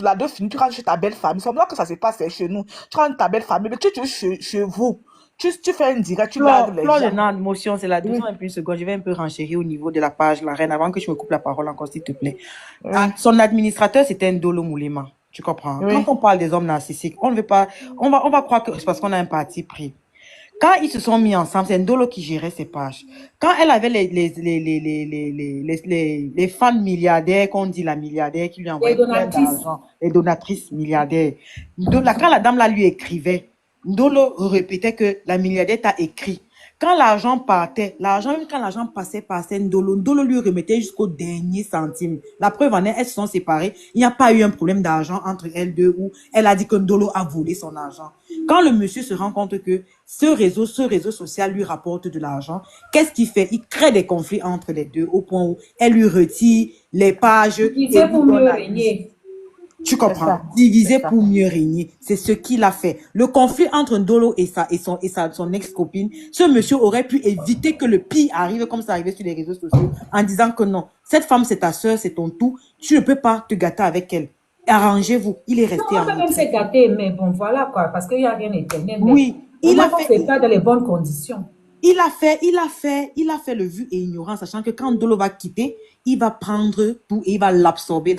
La deux finit, tu rentres chez ta belle famille. C'est comme ça que ça se passe chez nous. Tu rentres ta belle famille, mais tu es chez vous. Tu fais un direct, tu largues les gens. Non, motion, c'est la 221 secondes. Je vais un peu renchérir au niveau de la page, la reine, avant que je me coupe la parole encore, s'il te plaît. Son administrateur, c'était un Ndolo Moulema. Tu comprends? Quand on parle des hommes narcissiques, on ne veut pas, on va croire que c'est parce qu'on a un parti pris. Quand ils se sont mis ensemble, c'est Ndolo qui gérait ses pages. Quand elle avait les fans milliardaires, qu'on dit la milliardaire, qui lui envoyait plein d'argent, les donatrices milliardaires. Quand la dame là lui écrivait, Ndolo répétait que la milliardaire t'a écrit. Quand l'argent partait, même quand l'argent passait par Ndolo lui remettait jusqu'au dernier centime. La preuve en est, elles se sont séparées. Il n'y a pas eu un problème d'argent entre elles deux où elle a dit que Ndolo a volé son argent. Quand le monsieur se rend compte que ce réseau social lui rapporte de l'argent, qu'est-ce qu'il fait? Il crée des conflits entre les deux au point où elle lui retire les pages. Diviser pour mieux régner. Tu comprends? Diviser pour mieux régner. C'est ce qu'il a fait. Le conflit entre Ndolo et son ex-copine, ce monsieur aurait pu éviter que le pire arrive comme ça arrivait sur les réseaux sociaux en disant que non, cette femme c'est ta soeur, c'est ton tout, tu ne peux pas te gâter avec elle. Arrangez-vous. Il est resté en on peut même se gâter, mais bon, voilà quoi, parce qu'il n'y a rien d'éternel. Oui, il a fait pas dans les bonnes conditions. Il a fait le vu et ignorant, sachant que quand Ndolo va quitter, il va prendre tout et il va l'absorber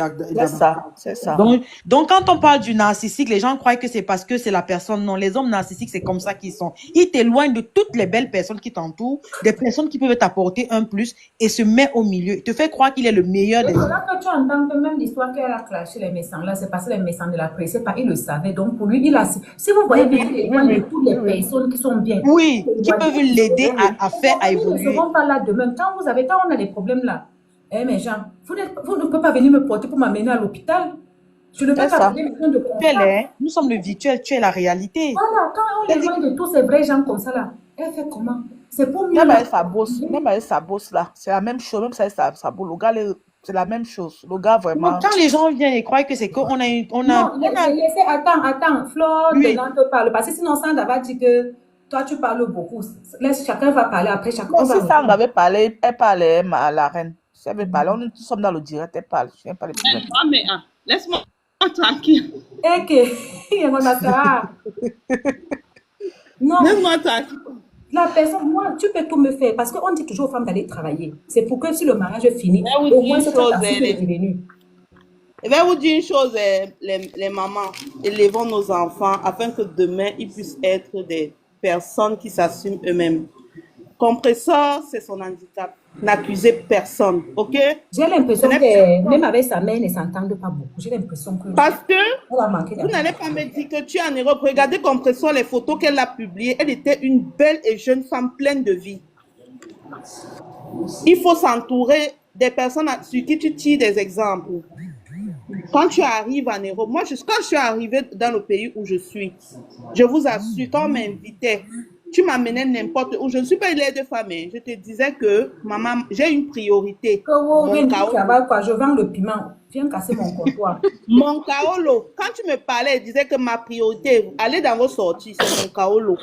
c'est ça. Donc, quand on parle du narcissique, les gens croient que c'est parce que c'est la personne. Non, les hommes narcissiques, c'est comme ça qu'ils sont. Ils t'éloignent de toutes les belles personnes qui t'entourent, des personnes qui peuvent t'apporter un plus et se met au milieu. Il te fait croire qu'il est le meilleur des hommes. C'est là que tu entends que même l'histoire qu'elle a clashé les médecins là, c'est parce que les médecins ne l'appréciaient pas, il le savait. Donc, pour lui, si vous voyez bien, il éloigne de toutes les personnes qui sont bien. Oui, qui peuvent l'aider à évoluer. Ils ne seront pas là demain. Quand on a des problèmes là, mais Jean, vous ne pouvez pas venir me porter pour m'amener à l'hôpital. Je ne peux pas venir me de contact. Nous sommes le virtuel, tu es la réalité. Voilà, quand on les loin de tous ces vrais gens comme ça là, elle fait comment? C'est pour mieux. Même avec sa bosse là, c'est la même chose. Même ça, sa bosse, le gars, c'est la même chose. Le gars, vraiment. Quand les gens viennent et croient que c'est qu'on a une. Attends, Flore, Tenante te parle. Parce que sinon, Sandra va dire que toi, tu parles beaucoup. Laisse chacun va parler après chacun. Si Sandra avait parlé, elle parlait à la reine. Si elle veut parler, nous sommes dans le direct, elle parle. Je n'aime pas les problèmes. Mais laisse-moi tranquille. Et que, on a ça. Non, Laisse-moi tranquille. la personne, moi, tu peux tout me faire parce qu'on dit toujours aux femmes d'aller travailler. C'est pour que si le mariage finit, Je vais vous au dire moins une c'est que chose, ta fille est revenue. Je vais vous dire une chose, les mamans, élevons nos enfants afin que demain, ils puissent être des personnes qui s'assument eux-mêmes. Compresseur, c'est son handicap. N'accusez personne, ok? J'ai l'impression que même avec sa mère, ils ne s'entendent pas beaucoup. J'ai l'impression que Parce que elle a manqué vous d'amour. n'allez pas me dire que tu es en Europe. Regardez Compresseur, les photos qu'elle a publiées. Elle était une belle et jeune femme pleine de vie. Il faut s'entourer des personnes sur qui tu tires des exemples. Quand tu arrives en Europe, moi, quand je suis arrivée dans le pays où je suis, je vous assure, quand on m'invitait, tu m'amenais n'importe où. Je ne suis pas une aide-femme. Je te disais que, maman, j'ai une priorité. Mon kaolo. Quoi, je vends le piment. Viens casser mon comptoir. Mon kaolo. Quand tu me parlais, je disais que ma priorité, aller dans vos sorties, c'est mon kaolo.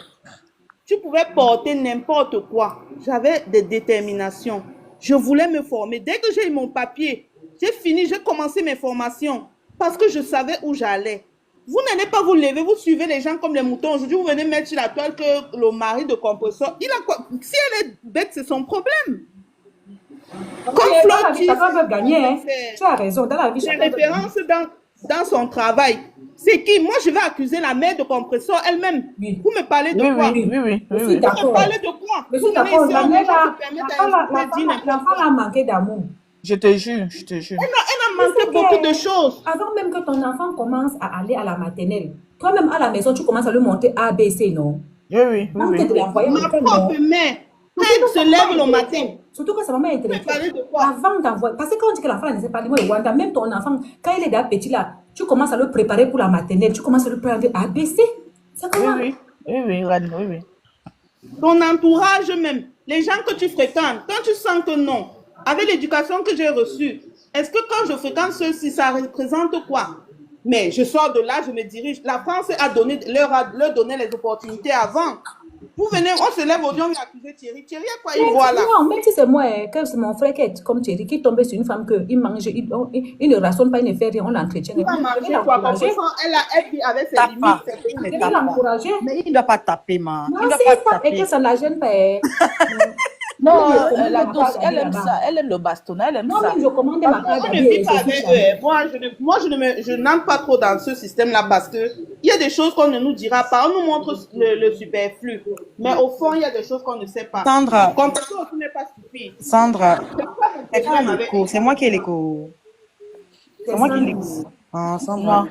Tu pouvais porter n'importe quoi. J'avais des déterminations. Je voulais me former. Dès que j'ai eu mon papier, j'ai fini, j'ai commencé mes formations parce que je savais où j'allais. Vous n'allez pas vous lever, vous suivez les gens comme les moutons. Aujourd'hui, vous venez mettre sur la toile que le mari de Compresseur, il a quoi? Si elle est bête, c'est son problème. Comme Flo dit, chacun veut gagner. Hein. Tu as raison. Dans la vie, chacun veut gagner. Dans son travail. C'est qui? Moi, je vais accuser la mère de Compresseur elle-même. Oui. Vous me parlez de quoi? Oui. Vous me parlez de quoi? Je suis d'accord. La mère l'enfant a manqué d'amour. Je te jure. Elle a manqué beaucoup de choses. Avant même que ton enfant commence à aller à la maternelle, toi-même à la maison, tu commences à lui monter A, B, C, non? Oui. Ma propre mère, quand elle se lève le matin. Surtout que sa maman est intellectuelle. Avant d'envoyer, parce que quand on dit que l'enfant ne sait pas lire, Rwanda, même ton enfant, quand il est déjà petit là, tu commences à le préparer pour la maternelle, tu commences à lui préparer A, B, C. C'est comment? Oui. Ton entourage même, les gens que tu fréquentes, quand tu sens que non, avec l'éducation que j'ai reçue, est-ce que quand je fréquente ceux-ci, ça représente quoi? Mais je sors de là, je me dirige. La France leur donné les opportunités avant. Vous venez, on se lève aujourd'hui, on vient accuser Thierry. Thierry, à quoi il voit là? Non, même si c'est moi, que c'est mon frère qui est comme Thierry, qui est tombé sur une femme qu'il mange, il ne rassonne pas, il ne fait rien, on l'entretient. Il va manger quoi? Elle vit avec ses limites. Il va l'encourager. Mais il ne doit pas taper, man. Non, c'est pas, et que ça ne la gêne pas. Non, elle aime ça, elle aime le bastonnet, elle aime ça. Moi, je commande ma carte. On ne vit pas avec eux. Moi, je n'entre pas trop dans ce système-là parce que il y a des choses qu'on ne nous dira pas. On nous montre le superflu. Mais au fond, il y a des choses qu'on ne sait pas. Sandra. Compresseur, tu n'es pas stupide. Sandra. C'est moi qui ai l'écho. C'est moi qui ai l'écho. Ah, Sandra.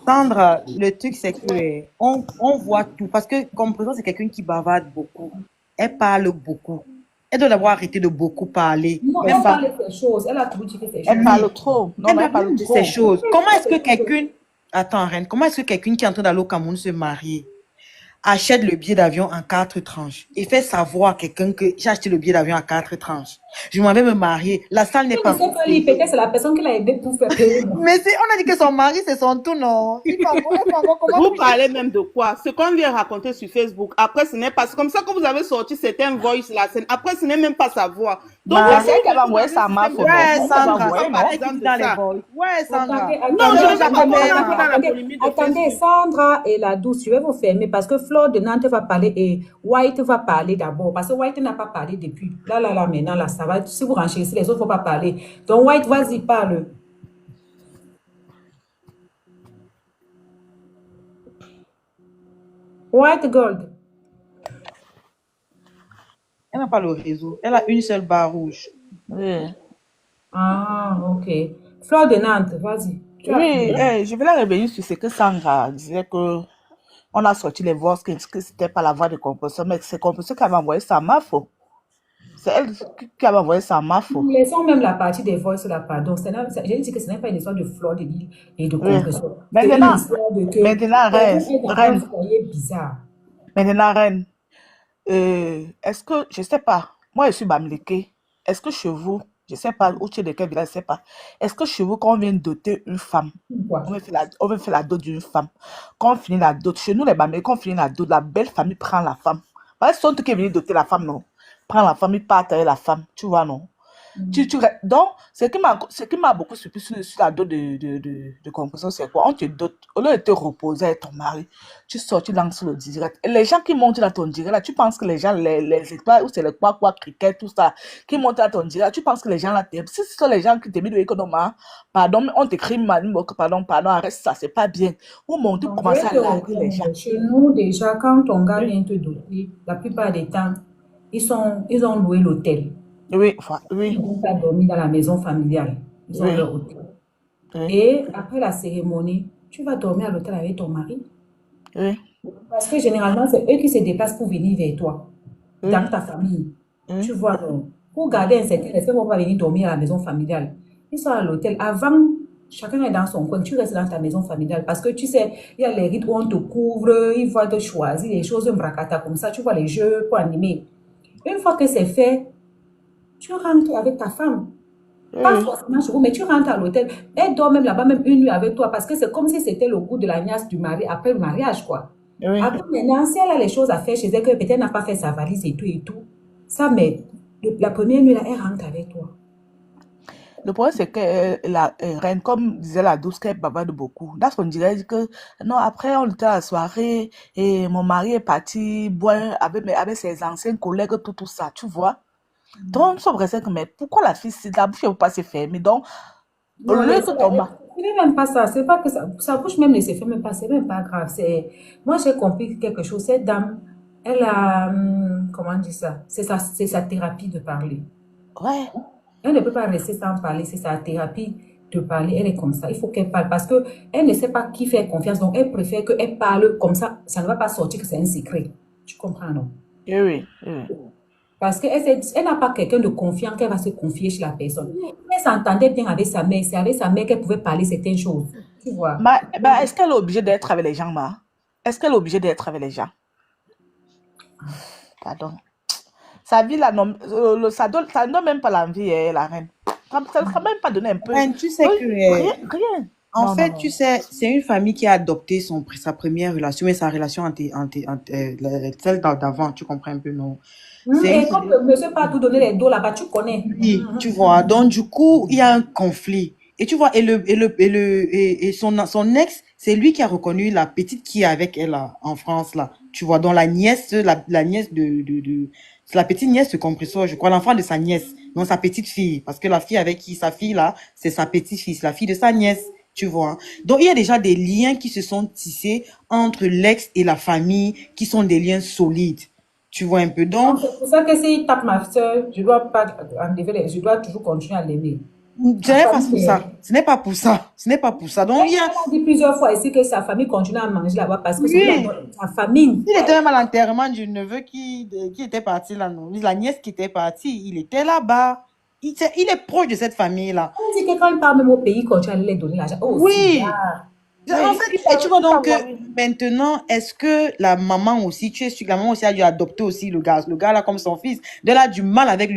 Sandra, le truc, c'est que on voit tout. Parce que Compresseur, c'est quelqu'un qui bavarde beaucoup. Elle parle beaucoup. Elle doit d'abord arrêter de beaucoup parler. Non, elle parle de ces choses. Elle a toujours dit que ces choses. Elle parle trop. Non, elle parle de ces choses. Comment est-ce que quelqu'un... Attends, Reine. Comment est-ce que quelqu'un qui est en train d'aller au Cameroun se marier achète le billet d'avion en 4 tranches et fait savoir à quelqu'un que j'ai acheté le billet d'avion en 4 tranches. Je m'en vais me marier. La salle n'est pas... Peut-être c'est la personne qui l'a aidé pour faire payer. Mais on a dit que son mari, c'est son tout, non? Vous parlez même de quoi? Ce qu'on vient raconter sur Facebook. Après, ce n'est pas... C'est comme ça que vous avez sorti certains voice la scène. Après, ce n'est même pas sa voix. Donc, c'est elle qui va envoyer sa marque. Ouais, Sandra. Ouais, Sandra. Non, je ne vais pas dans la polémique de Attendez, Sandra et la douce, je vais vous fermer parce que Flore de Nantes va parler et White va parler d'abord. Parce que White n'a pas parlé depuis. Là, maintenant, là, ça va. Si vous renchérissez, les autres ne vont pas parler. Donc, White, vas-y, parle. White Gold. Elle n'a pas le réseau. Elle a une seule barre rouge. Oui. Ah, ok. Flore de Nantes, vas-y. Oui, je voulais revenir sur ce que Sandra disait que on a sorti les voix, que c'était pas la voix de Compresseur, mais c'est Compresseur qui avait envoyé sa mafo. C'est elle qui avait envoyé sa mafo. Laissons même la partie des voix là, pardon. J'ai dit que ce n'est pas une histoire de Flore de Lille et de Compresseur. Maintenant, Reine, est-ce que, je sais pas, moi je suis Bamileke, est-ce que chez vous, je sais pas, où tu es de quel village, je sais pas, est-ce que chez vous, quand on vient doter une femme, on veut faire la dot d'une femme, quand on finit la dot, chez nous les Bamileke, quand on finit la dot, la belle famille prend la femme. Parce que c'est qui est venu doter la femme, non? Prend la femme, il part avec la femme, tu vois, non? Donc, ce qui m'a beaucoup surpris sur la dot de compression, c'est quoi? On te dote, au lieu de te reposer avec ton mari, tu sors, tu lances le direct. Et les gens qui montent dans ton direct, là, tu penses que les gens, les étoiles, ou c'est le quoi, cricket, tout ça, qui montent dans ton direct, tu penses que les gens là t'aiment. Si ce sont les gens qui t'aiment de l'économie, pardon, mais on t'écrit pardon, arrête ça, c'est pas bien. Vous montez, Non, je commencez vais à te larguer les gens. répondre. Chez nous, déjà, quand ton gars Oui, vient te doter, la plupart des temps, ils ont loué l'hôtel. oui, Ils oui, ne vont pas dormir dans la maison familiale. Ils ont oui, leur hôtel. oui, Et après la cérémonie, tu vas dormir à l'hôtel avec ton mari. oui, Parce que généralement, c'est eux qui se déplacent pour venir vers toi, dans oui, ta famille. oui, Tu vois, donc, pour garder un certain respect, ils ne vont pas venir dormir à la maison familiale. Ils sont à l'hôtel. Avant, chacun est dans son coin. Tu restes dans ta maison familiale. Parce que tu sais, il y a les rites où on te couvre, ils vont te choisir les choses, un bracata comme ça. Tu vois les jeux pour animer. Une fois que c'est fait, tu rentres avec ta femme. Pas oui, forcément chez vous, mais tu rentres à l'hôtel. Elle dort même là-bas, même une nuit avec toi, parce que c'est comme si c'était le goût de la nièce du mari après le mariage, quoi. oui. Après, maintenant, si elle a les choses à faire chez elle, que peut-être elle n'a pas fait sa valise et tout, ça, mais la première nuit, là, elle rentre avec toi. Le problème, c'est que la reine, comme disait la douce, qu'elle bavarde beaucoup. Dans son dirait que, non, après, on était à la soirée et mon mari est parti boire avec ses anciens collègues, tout ça, tu vois. Donc, on restait que, mais pourquoi la fille, la bouche ne peut pas se fermer? Donc, au Non, lieu que ton mari. ce n'est même pas ça. C'est pas que ça bouge même ne se fait même pas. C'est même pas grave. Moi, j'ai compris quelque chose. Cette dame, elle a, comment dire ça? C'est sa thérapie de parler. Ouais, Elle ne peut pas rester sans parler. C'est sa thérapie de parler. Elle est comme ça. Il faut qu'elle parle parce que elle ne sait pas qui faire confiance. Donc, elle préfère qu'elle parle comme ça. Ça ne va pas sortir que c'est un secret. Tu comprends, non? oui, oui, oui. Parce qu'elle n'a pas quelqu'un de confiant qu'elle va se confier chez la personne. Elle s'entendait bien avec sa mère. C'est avec sa mère qu'elle pouvait parler certaines choses. Tu vois? Mais est-ce qu'elle est obligée d'être avec les gens, ma? Est-ce qu'elle est obligée d'être avec les gens? Pardon. Sa vie, là, non, ça ne donne même pas l'envie, la reine. Ça ne même pas donné un peu. Reine, tu sais Oui, que rien, rien. en Non, fait, non, tu non. sais, c'est une famille qui a adopté sa première relation, mais sa relation celle d'avant, tu comprends un peu, non? C'est une Et comme le monsieur pas tout donner les dos là-bas, tu connais. oui, tu vois. Donc, du coup, il y a un conflit. Et tu vois, et son ex, c'est lui qui a reconnu la petite qui est avec elle là, en France, là. Tu vois, donc la nièce c'est la petite nièce de Compressor, je crois, l'enfant de sa nièce, non sa petite fille. Parce que la fille avec qui, sa fille là, c'est sa petite fille, c'est la fille de sa nièce. Tu vois. Donc, il y a déjà des liens qui se sont tissés entre l'ex et la famille, qui sont des liens solides. Tu vois un peu. Donc, Donc, c'est pour ça que s'il tape ma soeur, je dois pas enlever je dois toujours continuer à l'aimer. ce La n'est pas pour famille, ça. Ce n'est pas pour ça. Ce n'est pas pour ça. Donc, il y a, elle a dit plusieurs fois ici que sa famille continue à manger là-bas parce que celui-là, oui, sa famille. il était même à l'enterrement du neveu qui était parti là, non. La nièce qui était partie, il était là-bas. Il est proche de cette famille-là. On dit que quand il part même au pays, il continue à aller les donner l'argent. Oh, c'est Oui. là. En Oui, fait, et tu vois donc que maintenant, est-ce que la maman aussi, tu es sûr que la maman aussi a dû adopter aussi le gars là comme son fils. Elle a du mal avec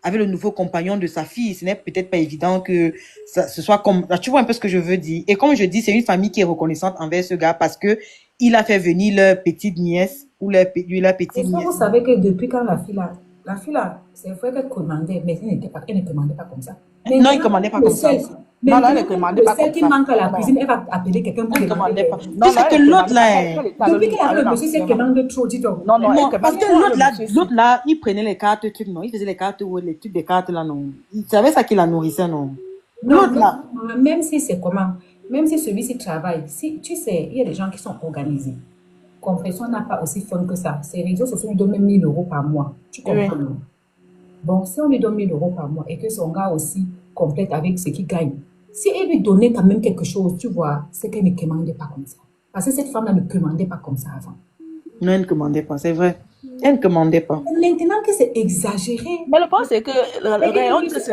avec le nouveau compagnon de sa fille. Ce n'est peut-être pas évident que ce soit comme, tu vois un peu ce que je veux dire. Et comme je dis, c'est une famille qui est reconnaissante envers ce gars parce que il a fait venir leur petite nièce ou leur petite Est-ce que nièce. vous savez que depuis quand la fille là, c'est vrai qu'elle commandait, mais elle ne commandait pas comme ça. Non, il commandait pas Le comme ça. sel, non, non, elle ne maintenant, commandait le pas sel comme qui ça. manque à la Non, cuisine, elle va appeler quelqu'un pour Il ne demander. commandait pas. non, Tu sais non, que elle ne l'autre commandait là, pas. hein, Depuis qu'il y a le monsieur, c'est qu'il manque de trop, dis donc. Non, non, elle non, commandait parce pas. que l'autre là, Monsieur, l'autre là, il prenait les cartes, trucs, non. Il faisait les cartes, les trucs des cartes là, non. Il savait ça qui la nourrissait, non. Non, L'autre là, même si c'est comment, même si celui-ci travaille, si, tu sais, il y a des gens qui sont organisés. Compression n'a pas aussi fun que ça. Ces réseaux sociaux lui donnent même 1000 euros par mois. Tu oui. comprends, non? Bon, si on lui donne 1000 euros par mois et que son gars aussi complète avec ce qu'il gagne, si elle lui donnait quand même quelque chose, tu vois, c'est qu'elle ne commandait pas comme ça. Parce que cette femme-là ne commandait pas comme ça avant. non, elle ne commandait pas, c'est vrai. Elle ne commandait pas. Maintenant que c'est exagéré, Mais le problème, c'est que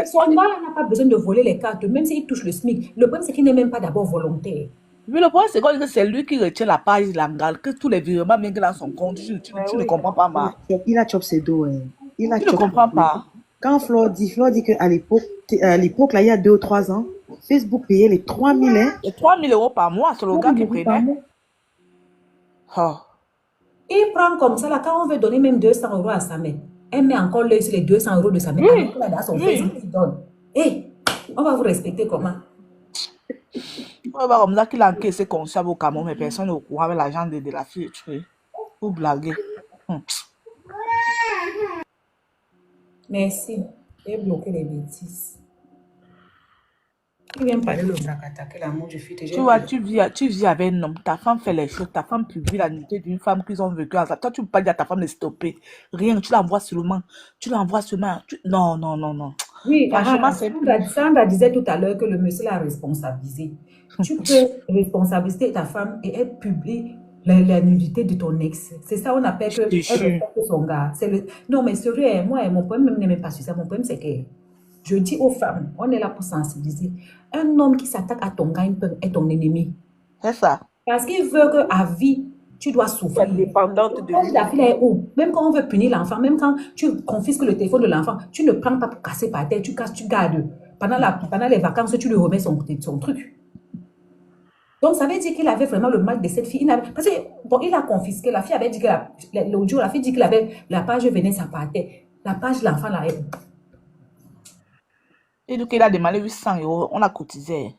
son gars n'a pas besoin de voler les cartes, même s'il touche le SMIC. Le problème, c'est qu'il n'est même pas d'abord volontaire. oui, le problème, c'est que c'est lui qui retient la page langale, que tous les virements viennent dans son compte. Tu ne comprends pas, ma. Il a chop ses dos, hein. Il a Tu ne chop comprends ses dos. pas. Quand Flore dit qu'à l'époque, là, il y a 2 ou 3 ans, Facebook payait les 3000, hein. Et 3000 euros par mois, c'est le gars qui prenait. Oh. Il prend comme ça, là, quand on veut donner même 200 euros à sa mère, Elle met encore l'œil sur les 200 € de sa mère. Oui, Alors qu'elle a son oui. Facebook qui donne. Hé, on va vous respecter comment? Ouais, bah, comme ça qu'il a encaissé comme ça au Cameroun, mais personne n'est au courant avec l'argent de la fille tuée. Pour blaguer. Merci. J'ai bloqué les bêtises. Qui vient parler le bracata, que l'amour du fils, Tu vois, tu vis avec un homme, ta femme fait les choses, ta femme publie la nudité d'une femme qu'ils ont vécu ensemble. Toi, tu ne peux pas dire à ta femme de stopper. Rien, tu l'envoies seulement. Non, non, non, non. Oui, Franchement, c'est... Sandra disait tout à l'heure que le monsieur l'a responsabilisé. Tu peux responsabiliser ta femme et elle publie la nudité de ton ex. C'est ça, on appelle Je que te elle jure. respecte son gars. Non, mais sérieux, moi, mon problème même n'est même pas sur ça. Mon problème, c'est que je dis aux femmes, on est là pour sensibiliser. Un homme qui s'attaque à ton gars est ton ennemi. C'est ça. Parce qu'il veut qu'à vie, tu dois souffrir. Dépendante de lui. La fille est où? Même quand on veut punir l'enfant, même quand tu confisques le téléphone de l'enfant, tu ne prends pas pour casser par terre, tu casses, tu gardes. Pendant les vacances, tu lui remets son truc. Donc, ça veut dire qu'il avait vraiment le mal de cette fille. Parce que, bon, il a confisqué. La fille avait dit que l'autre jour, la fille dit qu'il avait la page venait, ça partait. La page, l'enfant, là, est. Et donc, il a demandé 800 €. On a cotisé.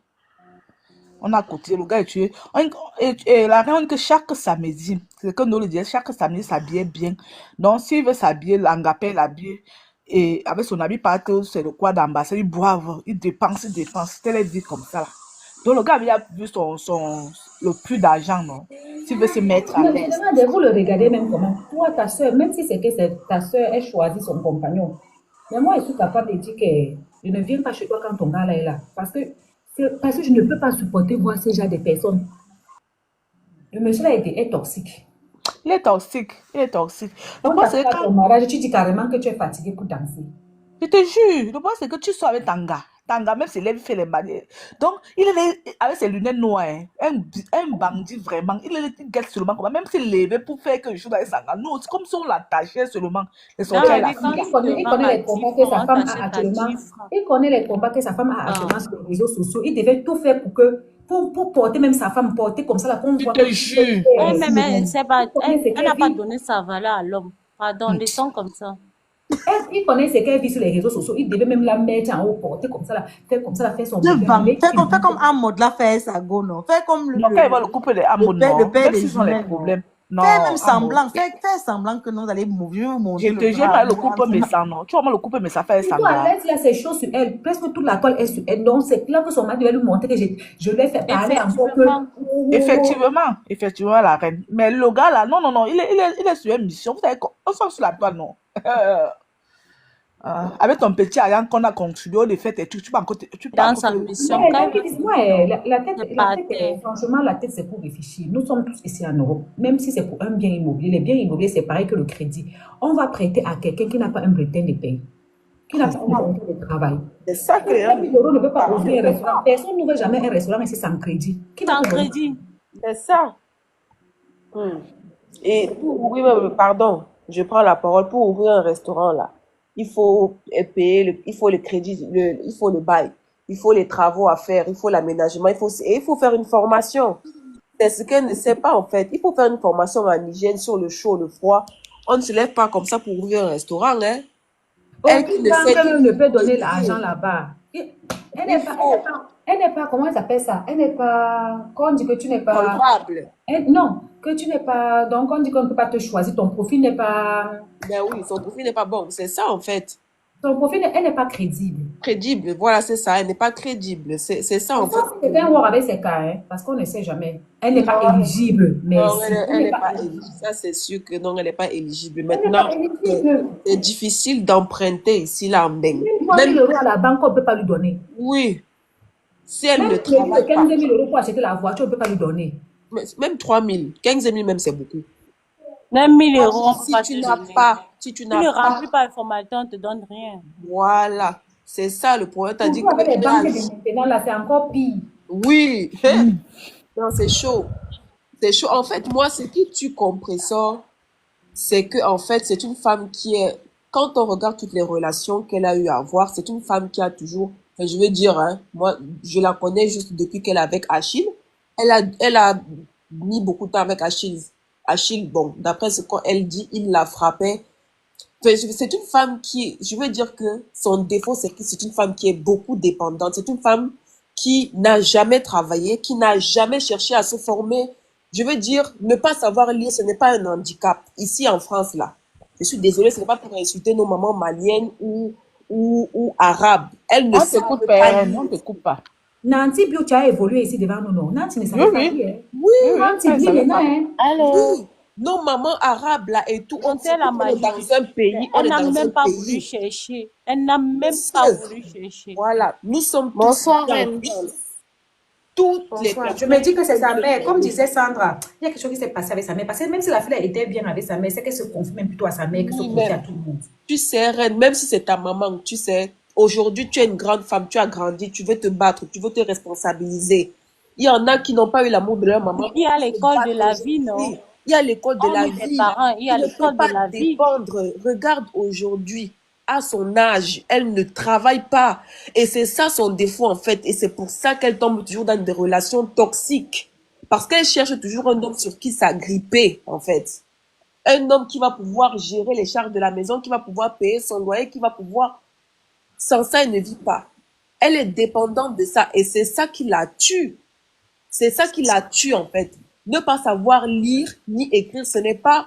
Le gars est tué. Et la raison que chaque samedi, c'est que nous le disons, chaque samedi s'habillait bien. Donc, s'il veut s'habiller, l'engapé l'habille. Et avec son habit partout, c'est le quoi d'ambassade, il boive, il dépense. C'était les vies comme ça. Là. Donc, le gars avait vu le plus d'argent, non? S'il veut se mettre à l'aise. Vous le regardez même comment. Toi, ta soeur, même si c'est que ta soeur, elle choisit son compagnon. Mais moi, je suis capable de dire que je ne viens pas chez toi quand ton gars là est là. Parce que je ne peux pas supporter voir ce genre de personnes. Le monsieur là est toxique. Il est toxique. Quand tu as ton mariage, tu dis carrément que tu es fatigué pour danser. Je te jure, le point c'est que tu sois avec Tanga. Tanga, même s'il fait les manières. Donc, il est avec ses lunettes noires, hein, un bandit vraiment. Il guette seulement comme même s'il levait pour faire quelque chose avec Tanga. Non, c'est comme si on l'attachait seulement. Il connaît les combats que sa femme a actuellement. Il connaît les combats que sa femme a actuellement sur les réseaux sociaux. Il devait tout faire pour porter même sa femme, porter comme ça la qu'on voit. Elle n'a pas donné sa valeur à l'homme. Pardon, laissons comme ça. Il connaît ce qu'elle vit sur les réseaux sociaux. Il devait même la mettre en haut, porter comme ça, faire son Fais comme un mode là, faire sa go, non. Fais comme le couple de Amon, le père des s'ils ont les problèmes. Non, fais même semblant, fais semblant que nous allons monter. Je te jure, le couple mais ça, non. Tu vois, le couple mais ça fait ça. Il a ses choses sur elle. Presque toute la toile est sur elle. Donc, c'est clair que son mari devait lui montrer que je l'ai fait parler encore que... Effectivement, la reine. Mais le gars là, non, il est sur une mission. Vous savez, on sent sur la toile, non. Avec ton petit argent qu'on a contribué, les fêtes et tout, tu vas dans sa mission. Franchement, la tête, c'est pour réfléchir. Nous sommes tous ici en Europe. Même si c'est pour un bien immobilier, les biens immobiliers, c'est pareil que le crédit. On va prêter à quelqu'un qui n'a pas un bulletin de paye, qui n'a pas un bulletin de travail. C'est ça que... 1 000 € ne peut pas ouvrir un restaurant. Personne n'ouvre jamais un restaurant ici sans crédit. Sans crédit. C'est ça. Et pour ouvrir, pardon, je prends la parole, pour ouvrir un restaurant là, il faut payer, il faut le crédit, il faut le bail, il faut les travaux à faire, il faut l'aménagement, il faut faire une formation. C'est ce qu'elle ne sait pas en fait. Il faut faire une formation en hygiène sur le chaud, le froid. On ne se lève pas comme ça pour ouvrir un restaurant, hein. Elle ne peut donner l'argent là-bas. Elle n'est pas, comment elle s'appelle ça? Elle n'est pas, quand on dit que tu n'es pas... Honorable. Non, que tu n'es pas... Donc, on dit qu'on ne peut pas te choisir. Ton profil n'est pas... Ben oui, son profil n'est pas bon. C'est ça, en fait. Son profil, elle n'est pas crédible. Crédible, voilà, c'est ça. Elle n'est pas crédible. C'est ça, en fait. C'est un voir avec ses cas, hein, parce qu'on ne sait jamais. Elle n'est pas éligible. Mais non, elle n'est pas éligible. Ça, c'est sûr que non, elle n'est pas éligible. Maintenant, c'est difficile d'emprunter ici, là, en Beng. Même 3 000 € à la banque, on ne peut pas lui donner. Oui. Si elle ne travaille pas. 15 000 € pour acheter la voiture, on ne peut pas lui donner. Même 3 000. 15 000 même, c'est beaucoup. Même 1 000 €, si tu n'as pas. Si tu ne remplis pas l'information, on ne te donne rien. Voilà. C'est ça le problème. T'as dit que les banques de maintenant, là, c'est encore pire. Oui. Non, c'est chaud. C'est chaud. En fait, moi, ce qui tue Compressor, c'est que, en fait, c'est une femme qui est, quand on regarde toutes les relations qu'elle a eu à avoir, c'est une femme qui a toujours, je veux dire, hein, moi, je la connais juste depuis qu'elle est avec Achille. Elle a mis beaucoup de temps avec Achille. Achille, bon, d'après ce qu'elle dit, il la frappait. C'est une femme qui, je veux dire que son défaut, c'est que c'est une femme qui est beaucoup dépendante. C'est une femme qui n'a jamais travaillé, qui n'a jamais cherché à se former. Je veux dire, ne pas savoir lire, ce n'est pas un handicap. Ici en France, là, je suis désolée, ce n'est pas pour insulter nos mamans maliennes ou arabes. Elles ne On savent t'écoute, pas père, lire. on t'écoute pas. Nancy Bio, tu as évolué ici devant nous, non? Nancy ne savait Oui, pas oui, lire. Oui, oui, Nancy, elle lui, savait maintenant, pas. hein. Alors, oui. Nos mamans arabes, là, et tout, on je sait fais la qu'on est dans un majorité. pays, on Elle est n'a dans un même pas voulu pays. chercher. Elle n'a même pas Monsieur, voulu chercher. voilà, nous sommes tous Bonsoir, ici en Reine. France. Toutes les Bonsoir. Je personnes me dis que qui c'est ont sa ce mère. Comme permis. disait Sandra, il y a quelque chose qui s'est passé avec sa mère. Parce que même si la fille était bien avec sa mère, c'est qu'elle se confie même plutôt à sa mère que se Oui, confie à même. tout le monde. Tu sais, Reine, même si c'est ta maman, tu sais, aujourd'hui, tu es une grande femme, tu as grandi, tu veux te battre, tu veux te responsabiliser. Il y en a qui n'ont pas eu l'amour de leur maman, Il y a qui se l'école de battent la vie, non? aujourd'hui. Il y a l'école de On la est des vie. parents, il y Tu a ne peux l'école pas de la vie. dépendre. Regarde aujourd'hui, à son âge, elle ne travaille pas. Et c'est ça son défaut, en fait. Et c'est pour ça qu'elle tombe toujours dans des relations toxiques. Parce qu'elle cherche toujours un homme sur qui s'agripper, en fait. Un homme qui va pouvoir gérer les charges de la maison, qui va pouvoir payer son loyer, qui va pouvoir... Sans ça, elle ne vit pas. Elle est dépendante de ça. Et c'est ça qui la tue. C'est ça qui la tue, en fait. Ne pas savoir lire ni écrire, ce n'est pas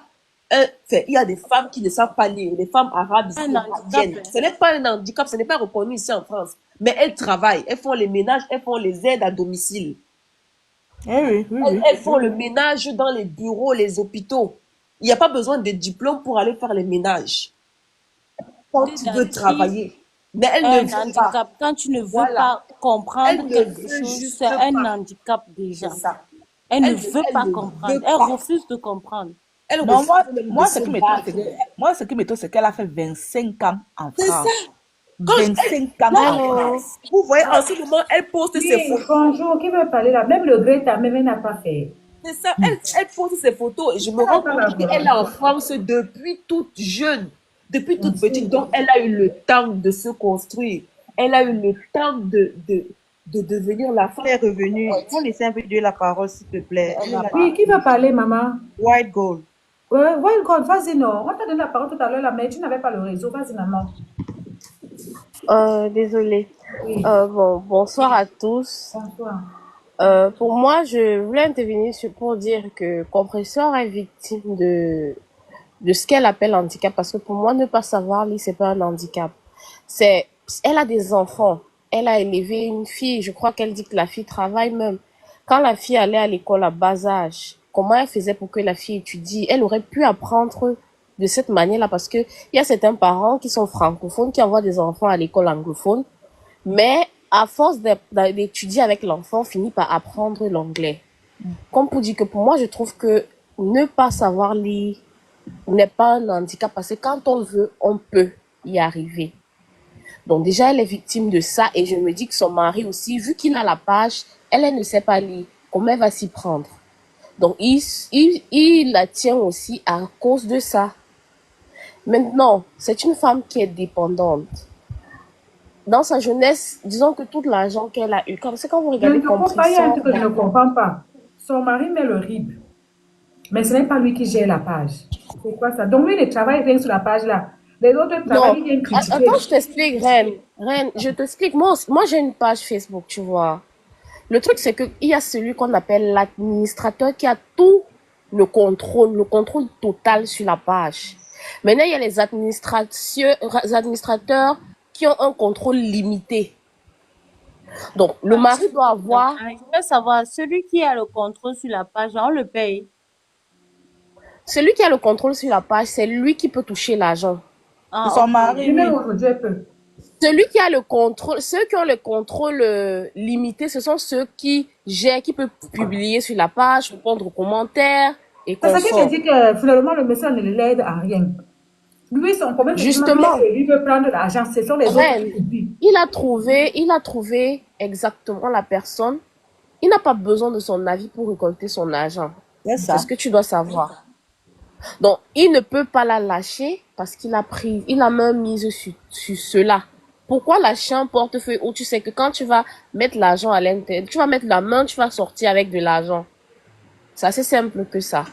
un fait. Il y a des femmes qui ne savent pas lire, des femmes arabes, Un handicap. maliennes. Ce n'est pas un handicap, ce n'est pas reconnu ici en France. Mais elles travaillent, elles font les ménages, elles font les aides à domicile. Eh oui, oui, oui. Elles font le ménage dans les bureaux, les hôpitaux. Il n'y a pas besoin de diplôme pour aller faire les ménages. Quand tu veux Nancy, travailler. Mais elles ne un veulent pas. handicap. Quand tu ne veux Voilà. pas Elle comprendre ne quelque veut chose, juste c'est un pas. handicap C'est déjà. ça. Elle ne Elle veut elle pas ne comprendre. veut Elle pas. refuse de comprendre. Elle Non, refuse même de moi, ce se qui m'étonne, battre. c'est moi, ce qui m'étonne, c'est qu'elle a fait 25 ans en C'est ça. France. Quand je- 25 ans Là, en Allô? France. vous voyez, en ce moment, elle poste ses Oui, photos. bonjour. Qui veut parler là? Même le Greta, même elle n'a pas fait. C'est ça. Elle poste ses photos. Et je me Elle n'a rends pas la compte qu'elle est en volonté. France depuis toute jeune, depuis toute Merci. petite. Donc, elle a eu le temps de se construire. Elle a eu le temps de devenir la femme. Elle est revenue. Ouais. On laisse un peu de la parole, s'il te plaît. Elle est là. Oui, qui veut parler, maman? White Gold. Ouais, God, vas-y, non. On t'a donné la parole tout à l'heure, là, mais tu n'avais pas le réseau. Vas-y, maman. Désolée. Oui, Bonsoir à tous. bonsoir. Pour moi, je voulais intervenir pour dire que Compresseur est victime de ce qu'elle appelle handicap, parce que pour moi, ne pas savoir lire, c'est pas un handicap. Elle a des enfants. Elle a élevé une fille. Je crois qu'elle dit que la fille travaille même. Quand la fille allait à l'école à bas âge, comment elle faisait pour que la fille étudie? Elle aurait pu apprendre de cette manière-là, parce que il y a certains parents qui sont francophones, qui envoient des enfants à l'école anglophone, mais à force d'étudier avec l'enfant, finit par apprendre l'anglais. Comme pour dire que pour moi, je trouve que ne pas savoir lire n'est pas un handicap, parce que quand on veut, on peut y arriver. Donc déjà, elle est victime de ça, et je me dis que son mari aussi, vu qu'il a la page, elle ne sait pas lire. Comment elle va s'y prendre? Donc il la tient aussi à cause de ça. Maintenant, c'est une femme qui est dépendante. Dans sa jeunesse, disons que tout l'argent qu'elle a eu, c'est quand vous Je regardez ne comprends pas, il y a un truc que je ne Compresseur, comprends pas. Son mari met le RIB, mais ce n'est pas lui qui gère la page. C'est quoi ça? Donc lui, il travaille rien sur la page là. Les autres non, travaillent, ils viennent critiquer. attends, je t'explique, Reine, je t'explique. Moi, j'ai une page Facebook, tu vois. Le truc, c'est qu'il y a celui qu'on appelle l'administrateur qui a tout le contrôle total sur la page. Maintenant, il y a les administrateurs qui ont un contrôle limité. Donc, le mari doit avoir... Je veux savoir, celui qui a le contrôle sur la page, on le paye. Celui qui a le contrôle sur la page, c'est lui qui peut toucher l'argent. Ah, Son ok. mari, Et même oui. aujourd'hui, elle peut. Celui qui a le contrôle, ceux qui ont le contrôle limité, ce sont ceux qui gèrent, qui peuvent publier sur la page, répondre aux commentaires et C'est ça qui veut consorts. dire que finalement, le médecin ne l'aide à rien. Lui, son problème, c'est Justement, que lui veut prendre l'argent. Ce sont les autres Reine, qui publient. il a trouvé exactement la personne. Il n'a pas besoin de son avis pour récolter son argent. C'est C'est ça. ce que tu dois savoir. Donc, il ne peut pas la lâcher parce qu'il a même mise sur cela. Pourquoi lâcher un portefeuille où tu sais que quand tu vas mettre l'argent à l'intérieur, tu vas mettre la main, tu vas sortir avec de l'argent. C'est assez simple que ça.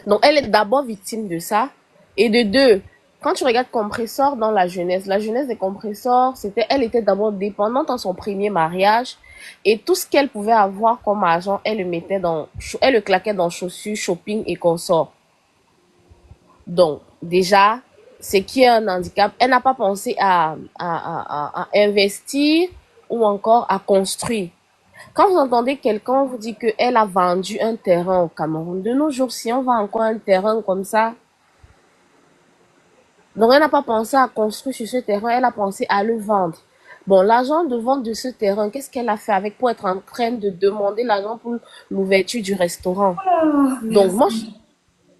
Donc, elle est d'abord victime de ça. Et de deux, quand tu regardes Compressor dans la jeunesse des Compressor, elle était d'abord dépendante dans son premier mariage et tout ce qu'elle pouvait avoir comme argent, elle le claquait dans chaussures, shopping et consorts. Donc, déjà, c'est qui est un handicap. Elle n'a pas pensé à investir ou encore à construire. Quand vous entendez quelqu'un vous dit qu'elle a vendu un terrain au Cameroun, de nos jours, si on vend encore un terrain comme ça, donc elle n'a pas pensé à construire sur ce terrain, elle a pensé à le vendre. Bon, l'argent de vente de ce terrain, qu'est-ce qu'elle a fait avec pour être en train de demander l'argent pour l'ouverture du restaurant? Donc,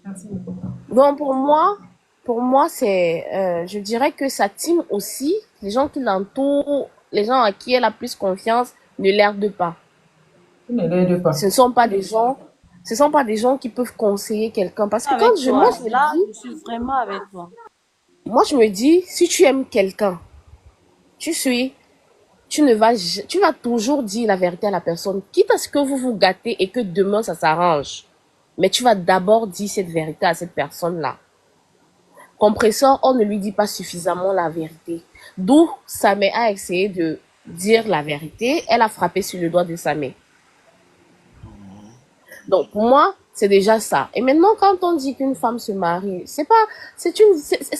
Merci beaucoup. donc pour moi, je dirais que sa team aussi, les gens qui l'entourent, les gens à qui elle a plus confiance, ne l'aident pas. Ne l'aide pas. Ce ne sont pas des gens qui peuvent conseiller quelqu'un. Parce que Avec quand toi, je là, je suis vraiment avec toi. me dis, si tu aimes quelqu'un, tu vas toujours dire la vérité à la personne, quitte à ce que vous vous gâtez et que demain ça s'arrange. Mais tu vas d'abord dire cette vérité à cette personne-là. Compressor, on ne lui dit pas suffisamment la vérité. D'où Samé a essayé de dire la vérité, elle a frappé sur le doigt de Samé. Donc pour moi, c'est déjà ça. Et maintenant, quand on dit qu'une femme se marie, c'est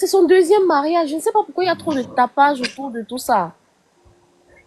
son deuxième mariage. Je ne sais pas pourquoi il y a trop de tapage autour de tout ça.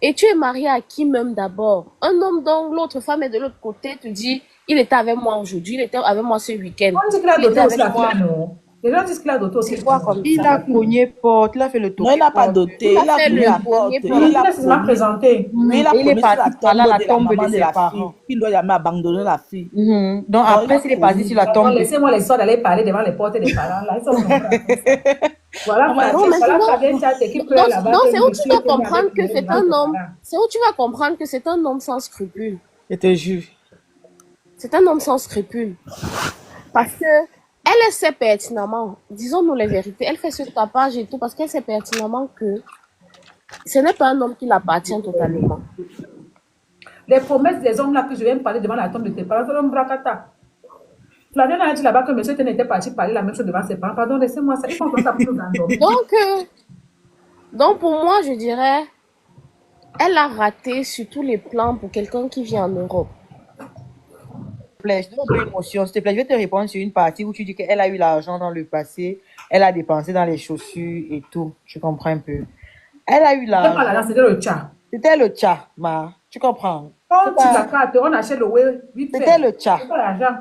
Et tu es marié à qui même d'abord? Un homme dont l'autre femme est de l'autre côté te dit, il était avec moi aujourd'hui, il était avec moi ce week-end. On dit qu'il a Il était doté aussi avec la moi. fille, non? Les gens disent qu'il a doté aussi. C'est quoi comme Il ça? a cogné porte, il a fait le tour. Non, il n'a pas doté. Il Il a a fait cogné le la porte. premier Il porte. Il a a m'a promis. présenté. Oui, il a Et il est promis sur la parti par là, tombe la de la tombe de maman de ses la fille. parents. Il ne doit jamais abandonner la fille. Donc Non, après, il est parti promis. sur la Attends, tombe de... laissez-moi l'histoire d'aller parler devant les portes des parents. Là, ils sont comprendre comme ça. Voilà Non, Fabien maintenant, Tchate qui pleure là-bas. non, que c'est où tu monsieur vas qui est né comprendre avec que lui c'est devant un tes homme. parents. C'est où tu vas comprendre que c'est un homme sans scrupules. Je te jure. C'est un homme sans scrupules. Parce que elle sait pertinemment, disons-nous les vérités, elle fait ce tapage et tout parce qu'elle sait pertinemment que ce n'est pas un homme qui l'appartient totalement. Les promesses des hommes là que je viens de parler devant la tombe de tes parents, c'est l'homme bracata. Flavien a dit là-bas que monsieur était parti parler la même chose devant ses parents. Pardon, laissez-moi ça. Ils font ça pour nous endormir. Donc pour moi, je dirais, elle a raté sur tous les plans pour quelqu'un qui vit en Europe. S'il te plaît, je donne un peu d'émotion. S'il te plaît, je vais te répondre sur une partie où tu dis qu'elle a eu l'argent dans le passé, elle a dépensé dans les chaussures et tout. Je comprends un peu. Elle a eu l'argent. C'était le tcha. C'était le tcha, ma. Tu comprends? Quand tu la carte, on achète le whey vite fait. C'était le tcha. C'est pas l'argent.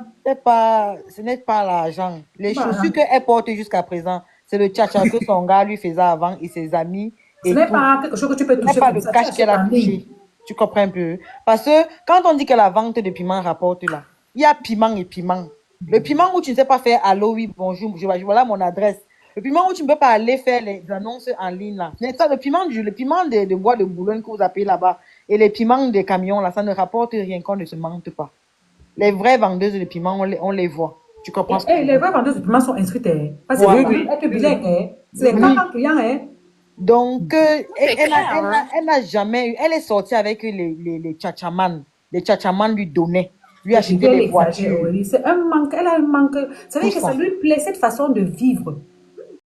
Ce n'est pas l'argent. Les chaussures qu'elle porte jusqu'à présent, c'est le tcha-tcha que son gars lui faisait avant et ses amis. Ce n'est pas quelque chose que tu peux toucher. Ce n'est pas le cash qu'elle a touché. Tu comprends un peu? Parce que quand on dit que la vente de piment rapporte là, il y a piment et piment. Le piment où tu ne sais pas faire allô, oui, bonjour, voilà mon adresse. Le piment où tu ne peux pas aller faire les annonces en ligne là. Ça, le piment de bois de Boulogne que vous appelez là-bas et les piments des camions là, ça ne rapporte rien qu'on ne se mente pas. Les vraies vendeuses de piments, on les voit. Tu comprends? Les vraies vendeuses de piments sont inscrites. Parce que être bilingue, c'est les 40 clients. Donc, elle n'a jamais eu. Elle est sortie avec les tchatchaman. Les tchatchaman lui donnaient. Lui achetaient des voitures. C'est un manque. Elle a un manque. Ça veut dire que ça lui plaît, cette façon de vivre.